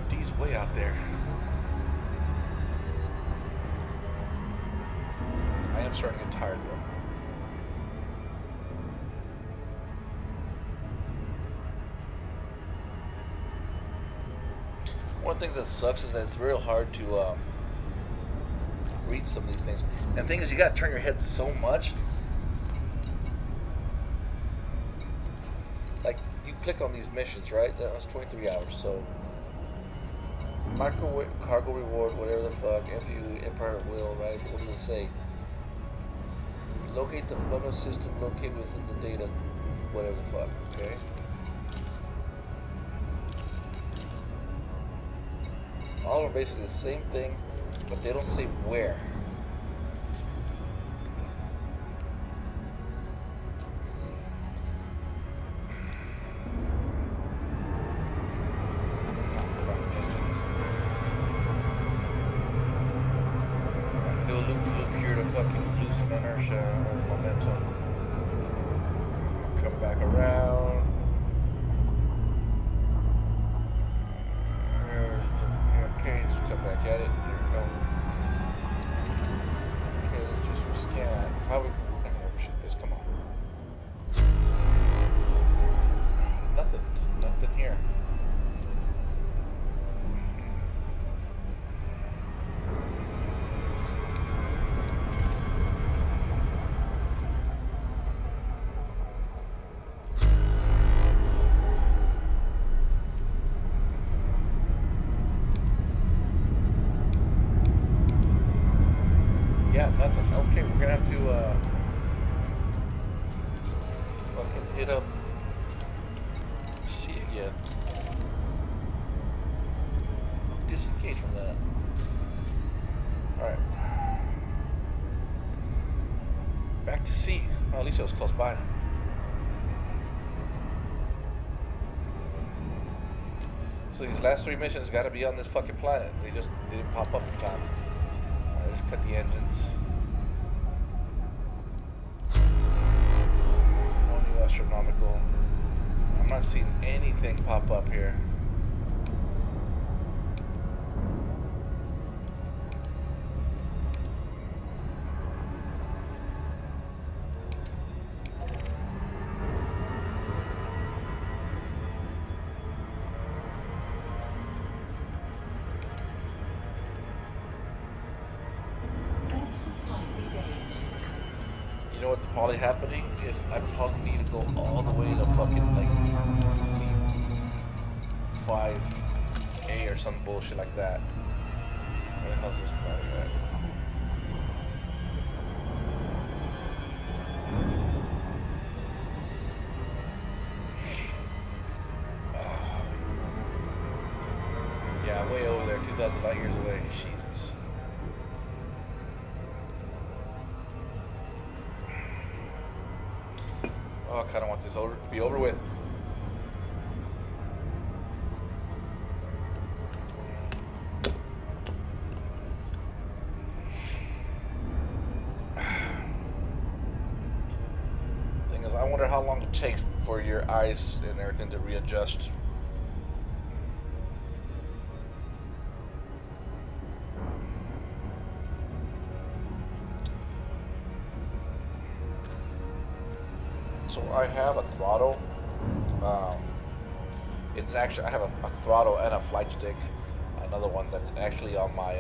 Speaker 2: D's way out there. I am starting to get tired though. One of the things that sucks is that it's real hard to read some of these things. And the thing is, you gotta turn your head so much. Like, you click on these missions, right? That was 23 hours, so microwave cargo reward, whatever the fuck, FU Empire will, right? What does it say? Locate the weapon system located within the data, whatever the fuck, okay? All are basically the same thing, but they don't say where. Yeah, nothing. Okay, we're gonna have to fucking hit up C again. Disengage from that. Alright. Back to C. Well, at least it was close by. So these last 3 missions gotta be on this fucking planet. They didn't pop up in time. Let's cut the engines. No new astronomical. I'm not seeing anything pop up here. You know what's probably happening is I probably need to go all the way to fucking like C5A or some bullshit like that. Where the hell's this planet at? Yeah, way over there, 2,000 light years away. Jesus. Oh, I kind of want this to be over with. Thing is, I wonder how long it takes for your eyes and everything to readjust. So I have a throttle. It's actually, I have a throttle and a flight stick. Another one that's actually on my,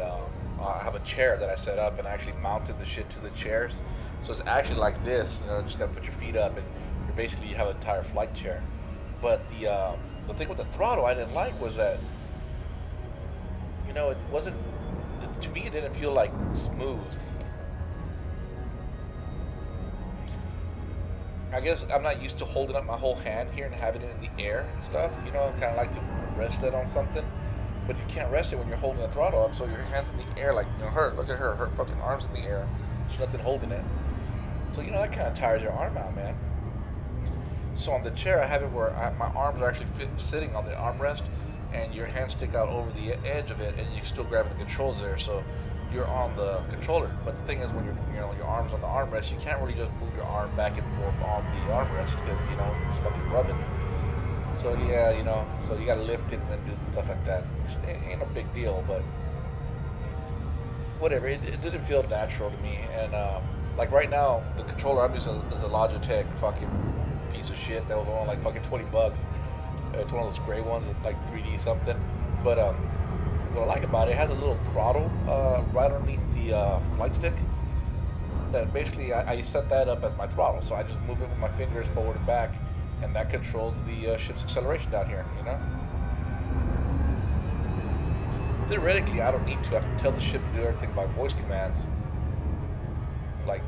Speaker 2: I have a chair that I set up and I actually mounted the shit to the chairs. So it's actually like this, you know, just gotta put your feet up and you're basically, you have an entire flight chair. But the thing with the throttle I didn't like was that, you know, it wasn't, to me it didn't feel like smooth. I guess I'm not used to holding up my whole hand here and having it in the air and stuff. You know, I kind of like to rest it on something. But you can't rest it when you're holding the throttle up, so your hand's in the air like, you know, her, look at her fucking arm's in the air. There's nothing holding it. So, you know, that kind of tires your arm out, man. So on the chair, I have it where my arms are actually sitting on the armrest, and your hands stick out over the edge of it, and you still grab the controls there. So you're on the controller. But the thing is, when your arm's on the armrest, you can't really just move your arm back and forth on the armrest because, you know, it's fucking rubbing. So yeah, you know, so you gotta lift it and then do stuff like that. It ain't a big deal, but whatever. It didn't feel natural to me. And like right now, the controller I'm using is a Logitech fucking piece of shit that was only like fucking $20. It's one of those gray ones, like 3D something. But what I like about it has a little throttle right underneath the flight stick. That basically I set that up as my throttle, so I just move it with my fingers forward and back, and that controls the ship's acceleration down here. You know. Theoretically, I don't need to. I can tell the ship to do everything by voice commands, like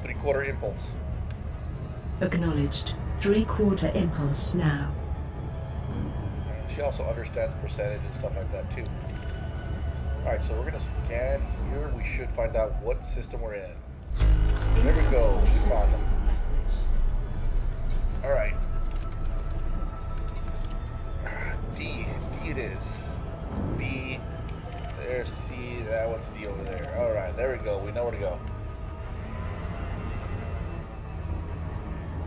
Speaker 2: 3/4 impulse.
Speaker 3: Acknowledged. 3/4 impulse now.
Speaker 2: She also understands percentage and stuff like that too. Alright, so we're gonna scan here. We should find out what system we're in. There we go. We found them. Alright. D it is. B. There's C. That one's D over there. Alright, there we go. We know where to go.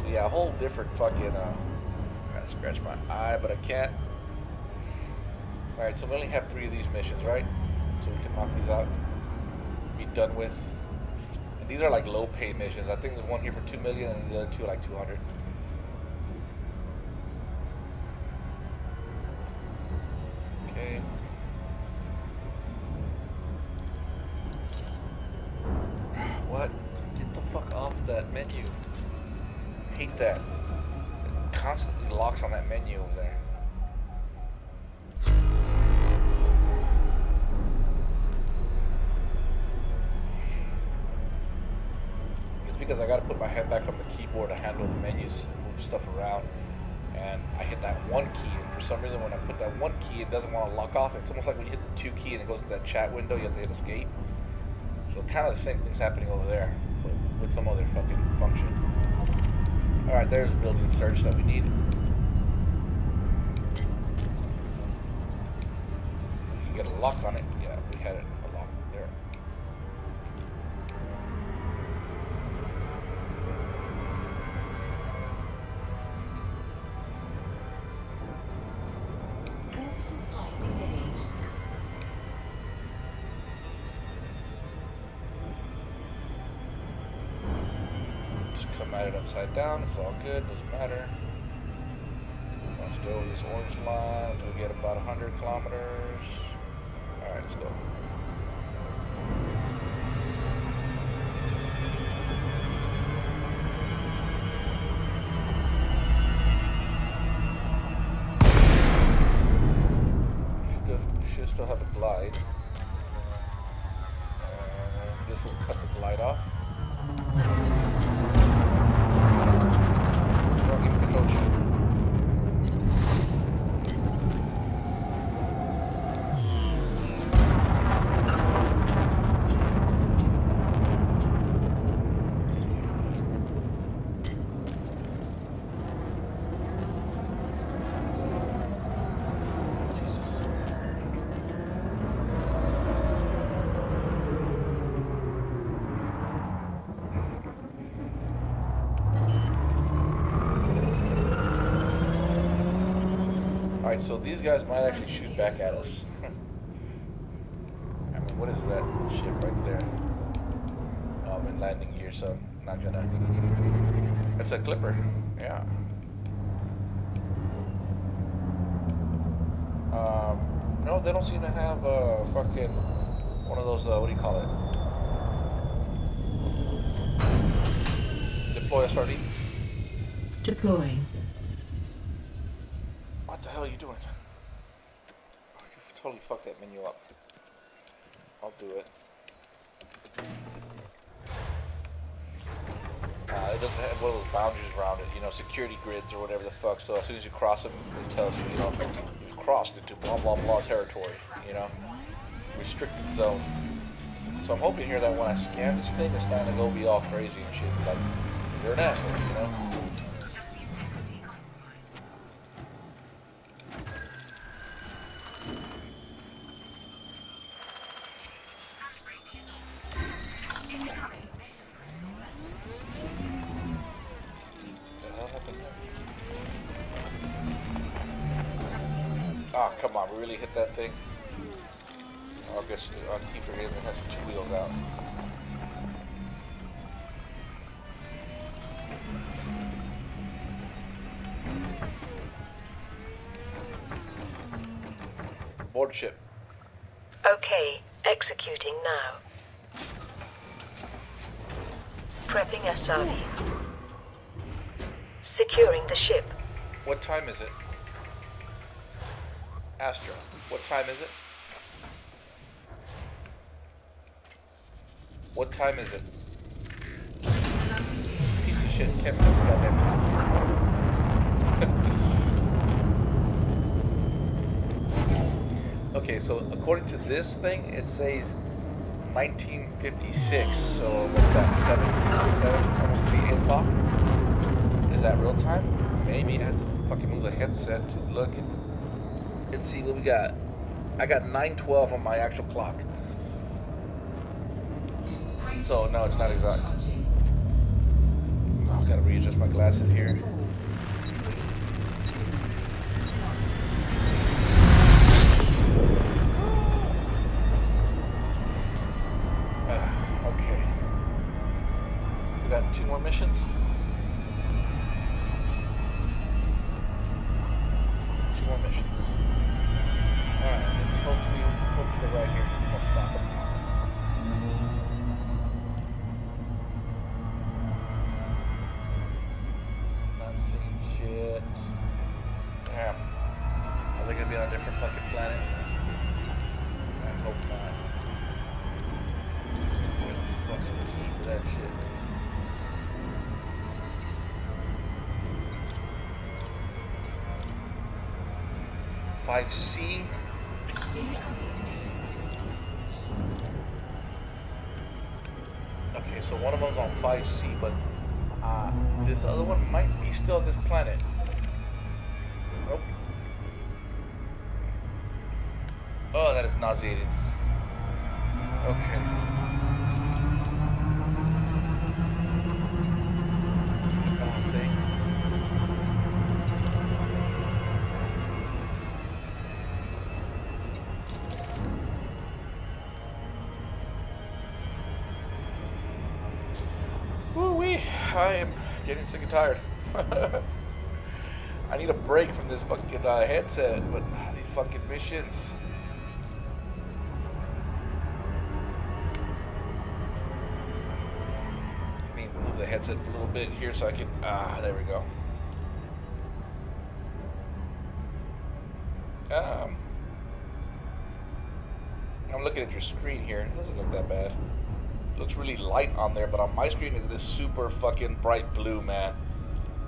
Speaker 2: So yeah, a whole different fucking, I gotta scratch my eye, but I can't. Alright, so we only have 3 of these missions, right? So we can knock these out, be done with. And these are like low pay missions. I think there's one here for 2 million and the other 2 are like 200. Okay. What? Get the fuck off that menu. I hate that. It constantly locks on that menu over there. Because I got to put my head back on the keyboard to handle the menus and move stuff around, and I hit that 1 key, and for some reason when I put that 1 key it doesn't want to lock off. It's almost like when you hit the 2 key and it goes to that chat window, you have to hit escape. So kind of the same thing's happening over there, but with some other fucking function. Alright, there's the building search that we needed. We can get a lock on it. Yeah, we had it a lock there. Upside down, it's all good, doesn't matter. I'll stay over this orange line until we get about 100 kilometers. Alright, let's go. Light off. Don't give me the coach. Alright, so these guys might actually shoot back at us. I mean, what is that ship right there? Oh, I'm in landing gear, so I'm not gonna... That's a clipper, yeah. No, they don't seem to have fucking... one of those, what do you call it? Deploy SRD?
Speaker 3: Deploying.
Speaker 2: What the hell are you doing? Oh, you totally fucked that menu up. I'll do it. It doesn't have one of those boundaries around it, you know, security grids or whatever the fuck. So as soon as you cross them, it tells you, you know, you've crossed into blah blah blah territory, you know, restricted zone. So I'm hoping here that when I scan this thing, it's not gonna go be all crazy and shit. Like, you're an asshole, you know. Oh, come on, we really hit that thing? I guess I keep forgetting it has 2 wheels out. Board ship.
Speaker 4: Okay, executing now. Prepping SRV. Securing the ship.
Speaker 2: What time is it? Astra, what time is it? What time is it? Piece of shit, can't remember goddamn time. Okay, so according to this thing, it says 1956, so what's that, 7, almost be 8 o'clock? Is that real time? Maybe I have to fucking move the headset to look and see what we got. I got 9:12 on my actual clock. So no, it's not exact. Oh, I've got to readjust my glasses here. Okay. We got 2 more missions. 2 more missions. Alright, let's hopefully they're right here. I'll stop them. Not seeing shit. Damn. Are they gonna be on a different fucking planet? I hope not. Where the fuck's the key for that shit? (5C) Okay, so one of them's on 5C, but this other one might be still on this planet. Nope. Oh, that is nauseating. Okay. Oh, thing. Woo-wee. I am getting sick and tired. I need a break from this fucking headset, but these fucking missions. Let me move the headset a little bit here so I can, there we go. I'm looking at your screen here. It doesn't look that bad. looks really light on there, but on my screen it is super fucking bright blue, man.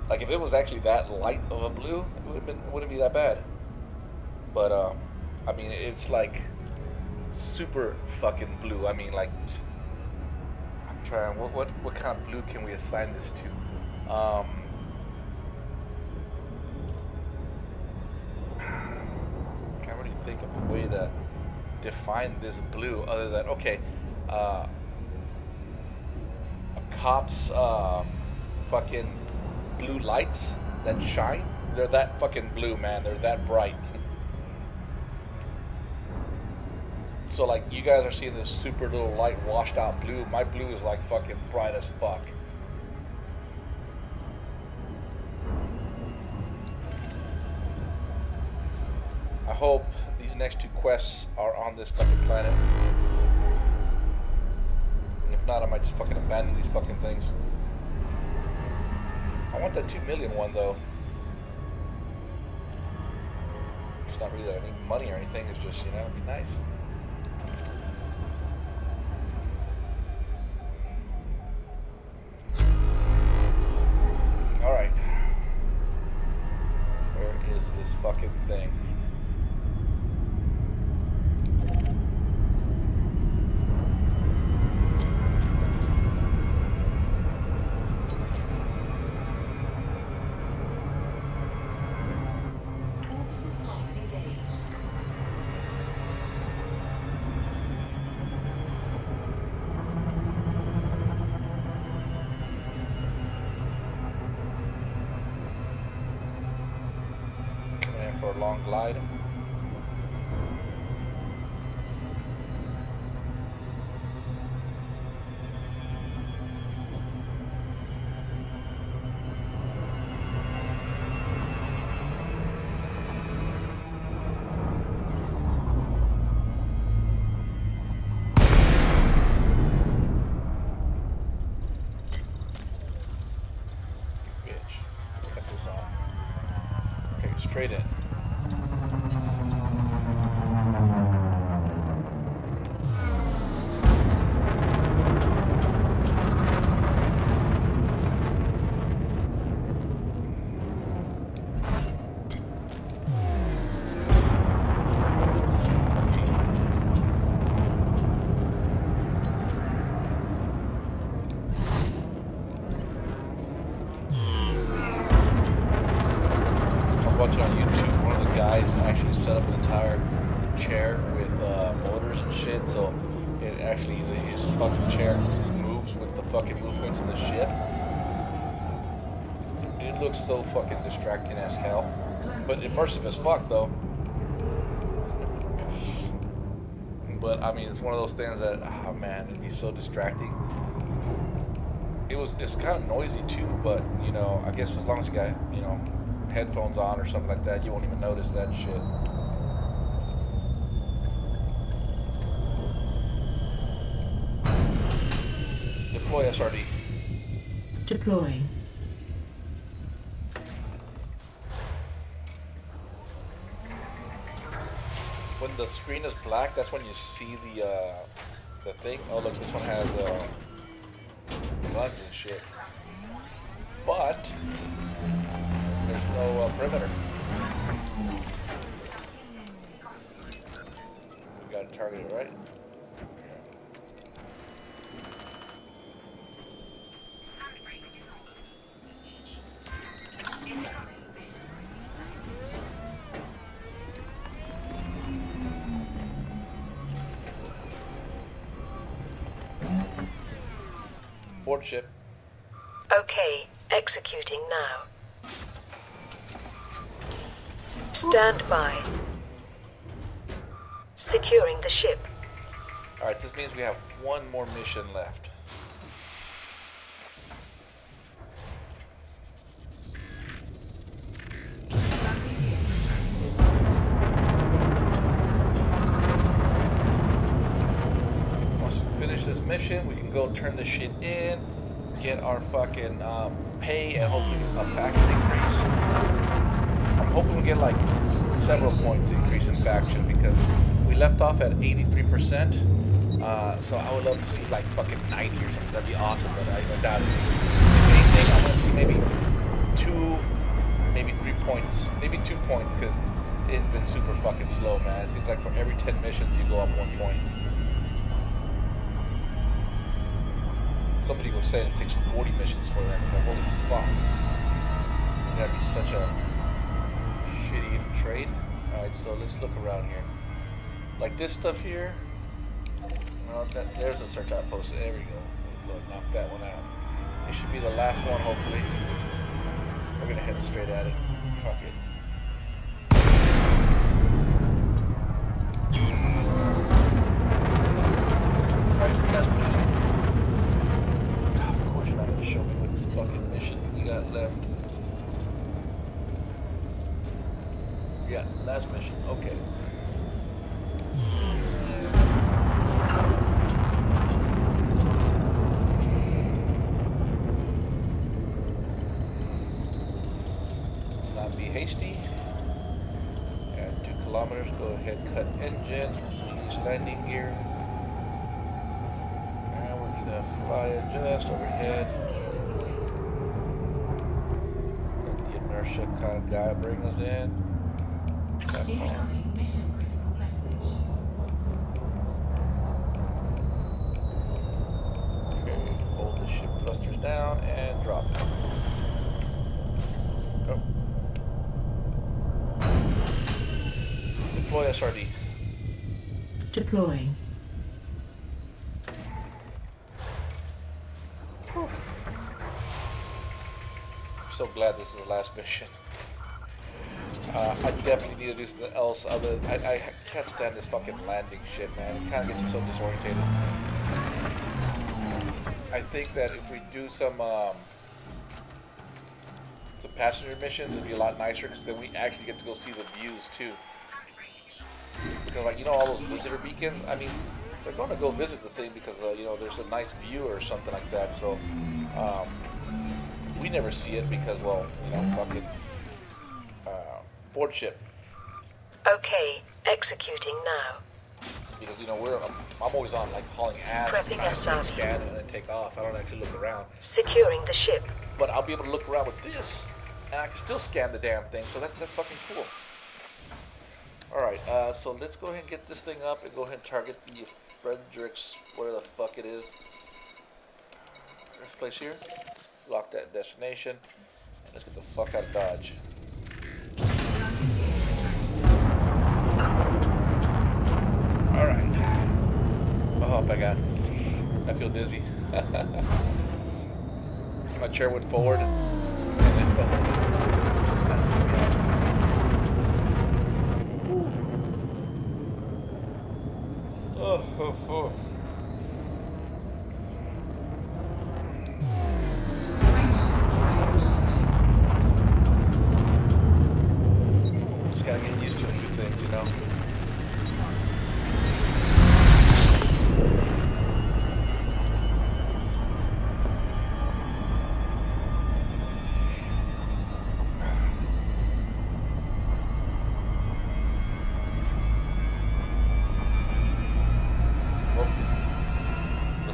Speaker 2: Like if it was actually that light of a blue, it wouldn't be that bad. But I mean, it's like super fucking blue. I mean, like, I'm trying. What kind of blue can we assign this to? Can't really think of a way to define this blue other than okay. A cop's fucking blue lights that shine. They're that fucking blue, man. They're that bright. So like you guys are seeing this super little light washed out blue. My blue is like fucking bright as fuck. I hope these next 2 quests are on this fucking planet. And if not, I might just fucking abandon these fucking things. I want that 2 million one though. It's not really that I need money or anything. It's just, you know, it'd be nice. Alright. Where is this fucking thing? For a long glide. Bitch, cut this off. Okay, straight in. Watching on YouTube, one of the guys actually set up an entire chair with motors and shit, so it actually, his fucking chair moves with the fucking movements of the ship. It looks so fucking distracting as hell, but immersive as fuck though. But I mean, it's one of those things that, oh man, it'd be so distracting. It's kind of noisy too, but you know, I guess as long as you got, you know, headphones on or something like that, you won't even notice that shit. Deploy SRD.
Speaker 3: Deploying.
Speaker 2: When the screen is black, that's when you see the thing. Oh look, this one has guns and shit. But there's no perimeter. We got to target it, right? Board ship.
Speaker 4: Okay, executing now. Stand by. Securing the ship.
Speaker 2: Alright, this means we have one more mission left. Once we finish this mission, we can go turn this shit in, get our fucking pay, and hopefully a faction increase. I'm hoping we get like several points increase in faction because we left off at 83%. So I would love to see like fucking 90 or something. That'd be awesome, but I doubt it. If anything, I want to see maybe 3 points, maybe 2 points, because it's been super fucking slow, man. It seems like for every 10 missions you go up 1 point. Somebody was saying it takes 40 missions for them. It's like, holy fuck. That'd be such a shitty trade. Alright, so let's look around here. Like this stuff here. Well, there's a search outpost. There we go. We'll knock that one out. It should be the last one, hopefully. We're gonna head straight at it. Fuck it. Alright, last mission. Of course you're not gonna show me what fucking mission you got left. Yeah, last mission. Okay. Be hasty. At 2 kilometers, go ahead, cut engine, use landing gear. And we're gonna fly just overhead. Let the inertia kind of guy bring us in.
Speaker 1: Incoming mission critical message.
Speaker 2: Okay, hold the ship thrusters down and drop it. Oh. Deploy SRD.
Speaker 3: Deploying.
Speaker 2: I'm so glad this is the last mission. I definitely need to do something else other. I can't stand this fucking landing shit, man. It kind of gets you so disorientated. I think that if we do some passenger missions, it'd be a lot nicer because then we actually get to go see the views too. Because, like, you know, all those visitor beacons, I mean, they're going to go visit the thing because, you know, there's a nice view or something like that. So, we never see it because, well, you know, fucking board ship.
Speaker 4: Okay, executing now.
Speaker 2: Because, you know, I'm always on, like, hauling ass,
Speaker 4: Prepping
Speaker 2: and I
Speaker 4: SRD.
Speaker 2: scan and then take off. I don't actually look around.
Speaker 4: Securing the ship.
Speaker 2: But I'll be able to look around with this, and I can still scan the damn thing. So that's fucking cool. Alright, so let's go ahead and get this thing up and go ahead and target the Fredericks, whatever the fuck it is. First place here. Lock that destination. And let's get the fuck out of Dodge. Alright. Oh my god. I feel dizzy. My chair went forward and then fell. Oh. Just gotta get used to a few things, you know.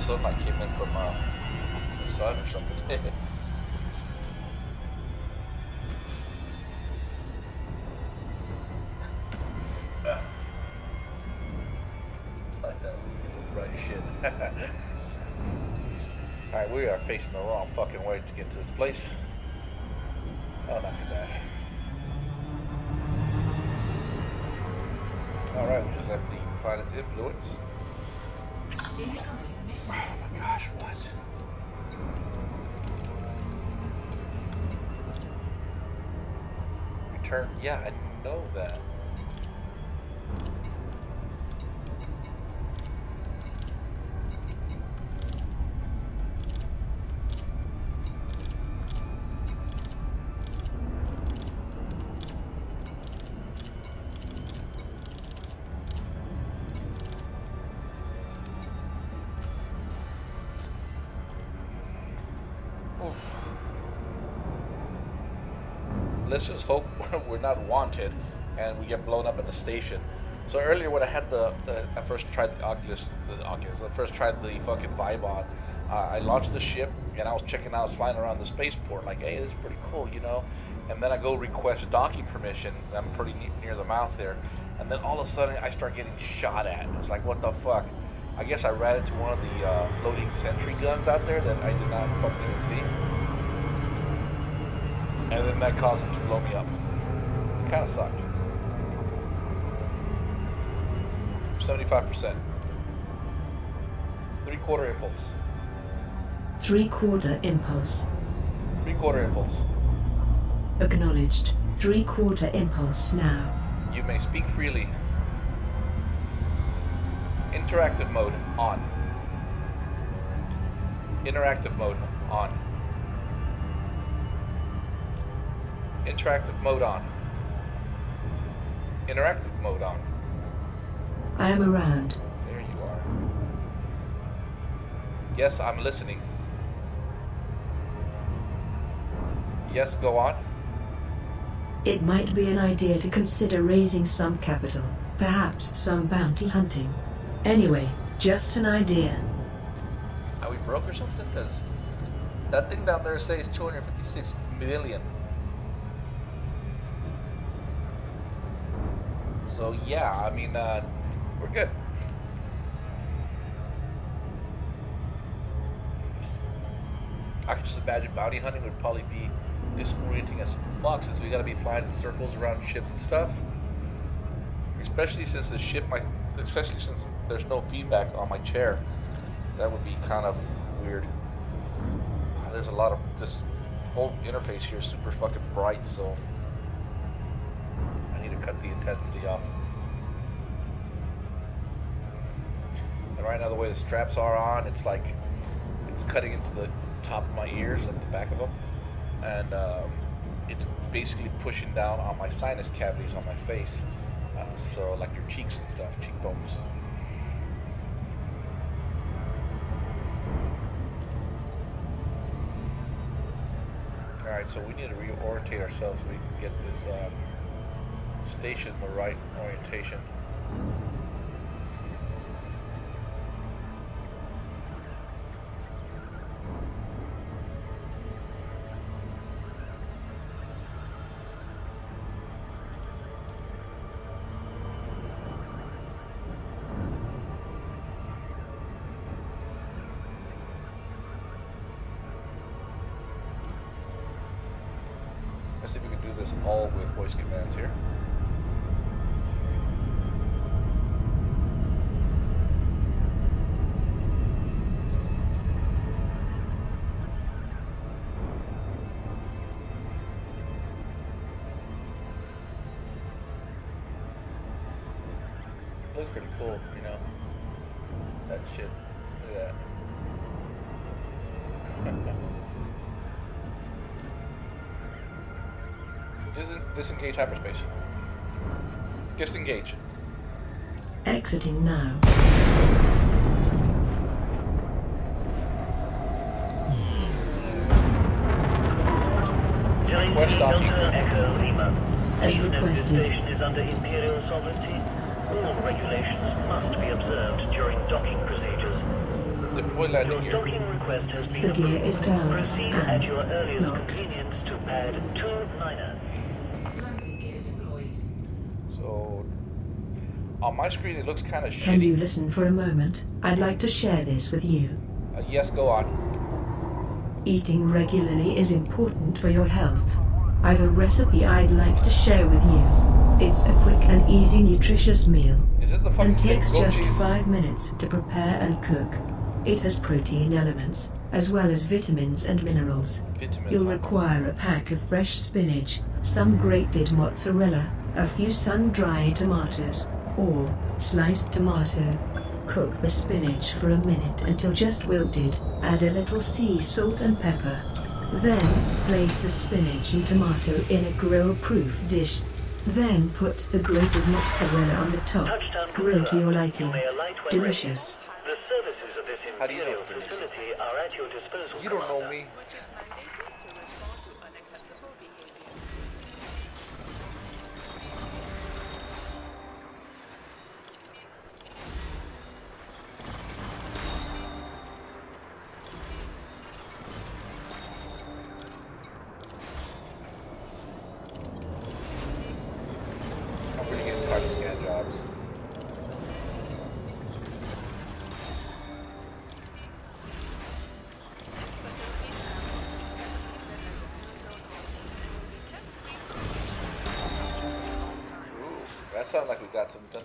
Speaker 2: Sunlight came in from the sun or something. Like that bright shit. Alright, we are facing the wrong fucking way to get to this place. Oh, not too bad. Alright, we just left the planet's influence. Oh my gosh, what? Return, yeah, I know that. Let's just hope we're not wanted and we get blown up at the station. So earlier when I had I first tried the Oculus, I first tried the fucking Vibe on. I launched the ship and I was checking out, I was flying around the spaceport, like, hey, this is pretty cool, you know. And then I go request docking permission. I'm pretty near the mouth there, and then all of a sudden I start getting shot at. It's like, what the fuck? I guess I ran into one of the floating sentry guns out there that I did not fucking even see, and then that caused them to blow me up. It kind of sucked. 75%. 3/4 impulse.
Speaker 3: 3/4 impulse.
Speaker 2: 3/4 impulse.
Speaker 3: Acknowledged. 3/4 impulse now.
Speaker 2: You may speak freely. Interactive mode on. Interactive mode on. Interactive mode on. Interactive mode on.
Speaker 3: I am around.
Speaker 2: There you are. Yes, I'm listening. Yes, go on.
Speaker 3: It might be an idea to consider raising some capital, perhaps some bounty hunting. Anyway, just an idea.
Speaker 2: Are we broke or something? Because that thing down there says 256 million. So yeah, I mean, we're good. I can just imagine bounty hunting would probably be disorienting as fuck, since we gotta be flying in circles around ships and stuff. Especially since the ship especially since there's no feedback on my chair. That would be kind of weird. There's a lot of, this whole interface here is super fucking bright, so I need to cut the intensity off. And right now the way the straps are on, it's like, it's cutting into the top of my ears, like the back of them. And it's basically pushing down on my sinus cavities on my face. So like your cheeks and stuff, cheekbones. Alright, so we need to reorientate ourselves so we can get this station the right orientation. Let's see if we can do this all with voice commands here. Looks pretty cool, you know. That shit. Look at that. Disengage hyperspace. Disengage.
Speaker 3: Exiting now.
Speaker 2: Request docking.
Speaker 3: As requested.
Speaker 4: Station is under Imperial sovereignty. All regulations must be observed during docking procedures.
Speaker 2: Deploy landing gear.
Speaker 4: Docking request has been
Speaker 3: The gear
Speaker 4: approved.
Speaker 3: is down
Speaker 4: Proceed at your
Speaker 3: and
Speaker 4: earliest
Speaker 3: locked.
Speaker 4: convenience to pad 29er.
Speaker 1: Landing gear deployed.
Speaker 2: So on my screen it looks kind of
Speaker 3: Can you
Speaker 2: shitty.
Speaker 3: listen for a moment? I'd like to share this with you.
Speaker 2: Yes, go on.
Speaker 3: Eating regularly is important for your health. I've a recipe I'd like to share with you. It's a quick and easy nutritious meal,
Speaker 2: Is it the fucking
Speaker 3: and takes
Speaker 2: goat
Speaker 3: just
Speaker 2: cheese?
Speaker 3: 5 minutes to prepare and cook. It has protein elements, as well as vitamins and minerals.
Speaker 2: Vitamins,
Speaker 3: You'll
Speaker 2: huh?
Speaker 3: require a pack of fresh spinach, some grated mozzarella, a few sun-dried tomatoes, or sliced tomato. Cook the spinach for a minute until just wilted. Add a little sea salt and pepper. Then, place the spinach and tomato in a grill-proof dish. Then put the grated mozzarella on the top.
Speaker 4: Touchdown
Speaker 3: Grill to your
Speaker 4: confirmed.
Speaker 3: liking.
Speaker 4: You may alight when
Speaker 3: Delicious.
Speaker 4: ready. The services of this
Speaker 2: How do you know
Speaker 4: Imperial
Speaker 2: it's delicious?
Speaker 4: facility are at your disposal.
Speaker 2: You don't know
Speaker 4: Commander.
Speaker 2: me. that sounded like we got something.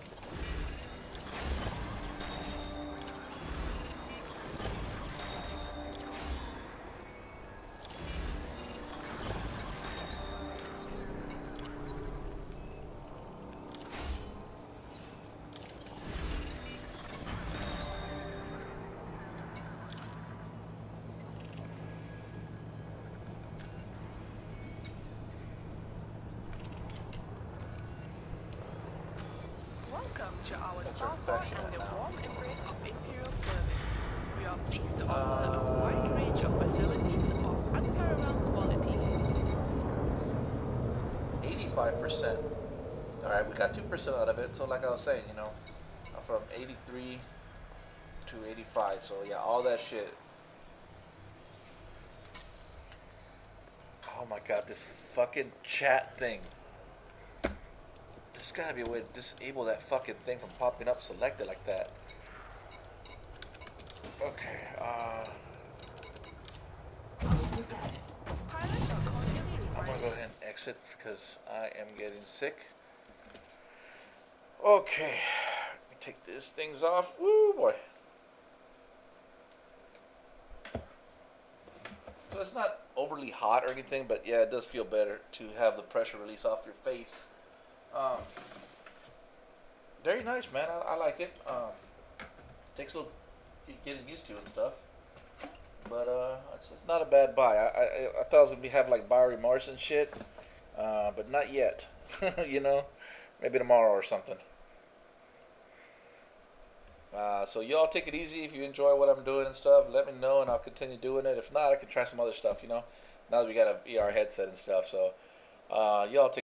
Speaker 5: Welcome to our
Speaker 2: That's
Speaker 5: Starfall
Speaker 2: refreshing
Speaker 5: and the
Speaker 2: now.
Speaker 5: warm embrace of Imperial service. We are pleased to offer a wide range of facilities of unparalleled quality.
Speaker 2: 85%. Alright, we got 2% out of it. So like I was saying, you know, from 83 to 85. So yeah, all that shit. Oh my god, this fucking chat thing. There's gotta be a way to disable that fucking thing from popping up selected like that. Okay,
Speaker 5: Pilots are cordially
Speaker 2: I'm gonna
Speaker 5: invited.
Speaker 2: go ahead and exit because I am getting sick. Okay, let me take these things off. Woo boy. So it's not overly hot or anything, but yeah, it does feel better to have the pressure release off your face. Very nice, man. I like it. Takes a little getting used to and stuff, but it's not a bad buy. I thought I was gonna have like buyer remorse and shit, but not yet. You know, maybe tomorrow or something. So y'all take it easy. If you enjoy what I'm doing and stuff, let me know and I'll continue doing it. If not, I can try some other stuff. You know, now that we got a VR headset and stuff. So y'all take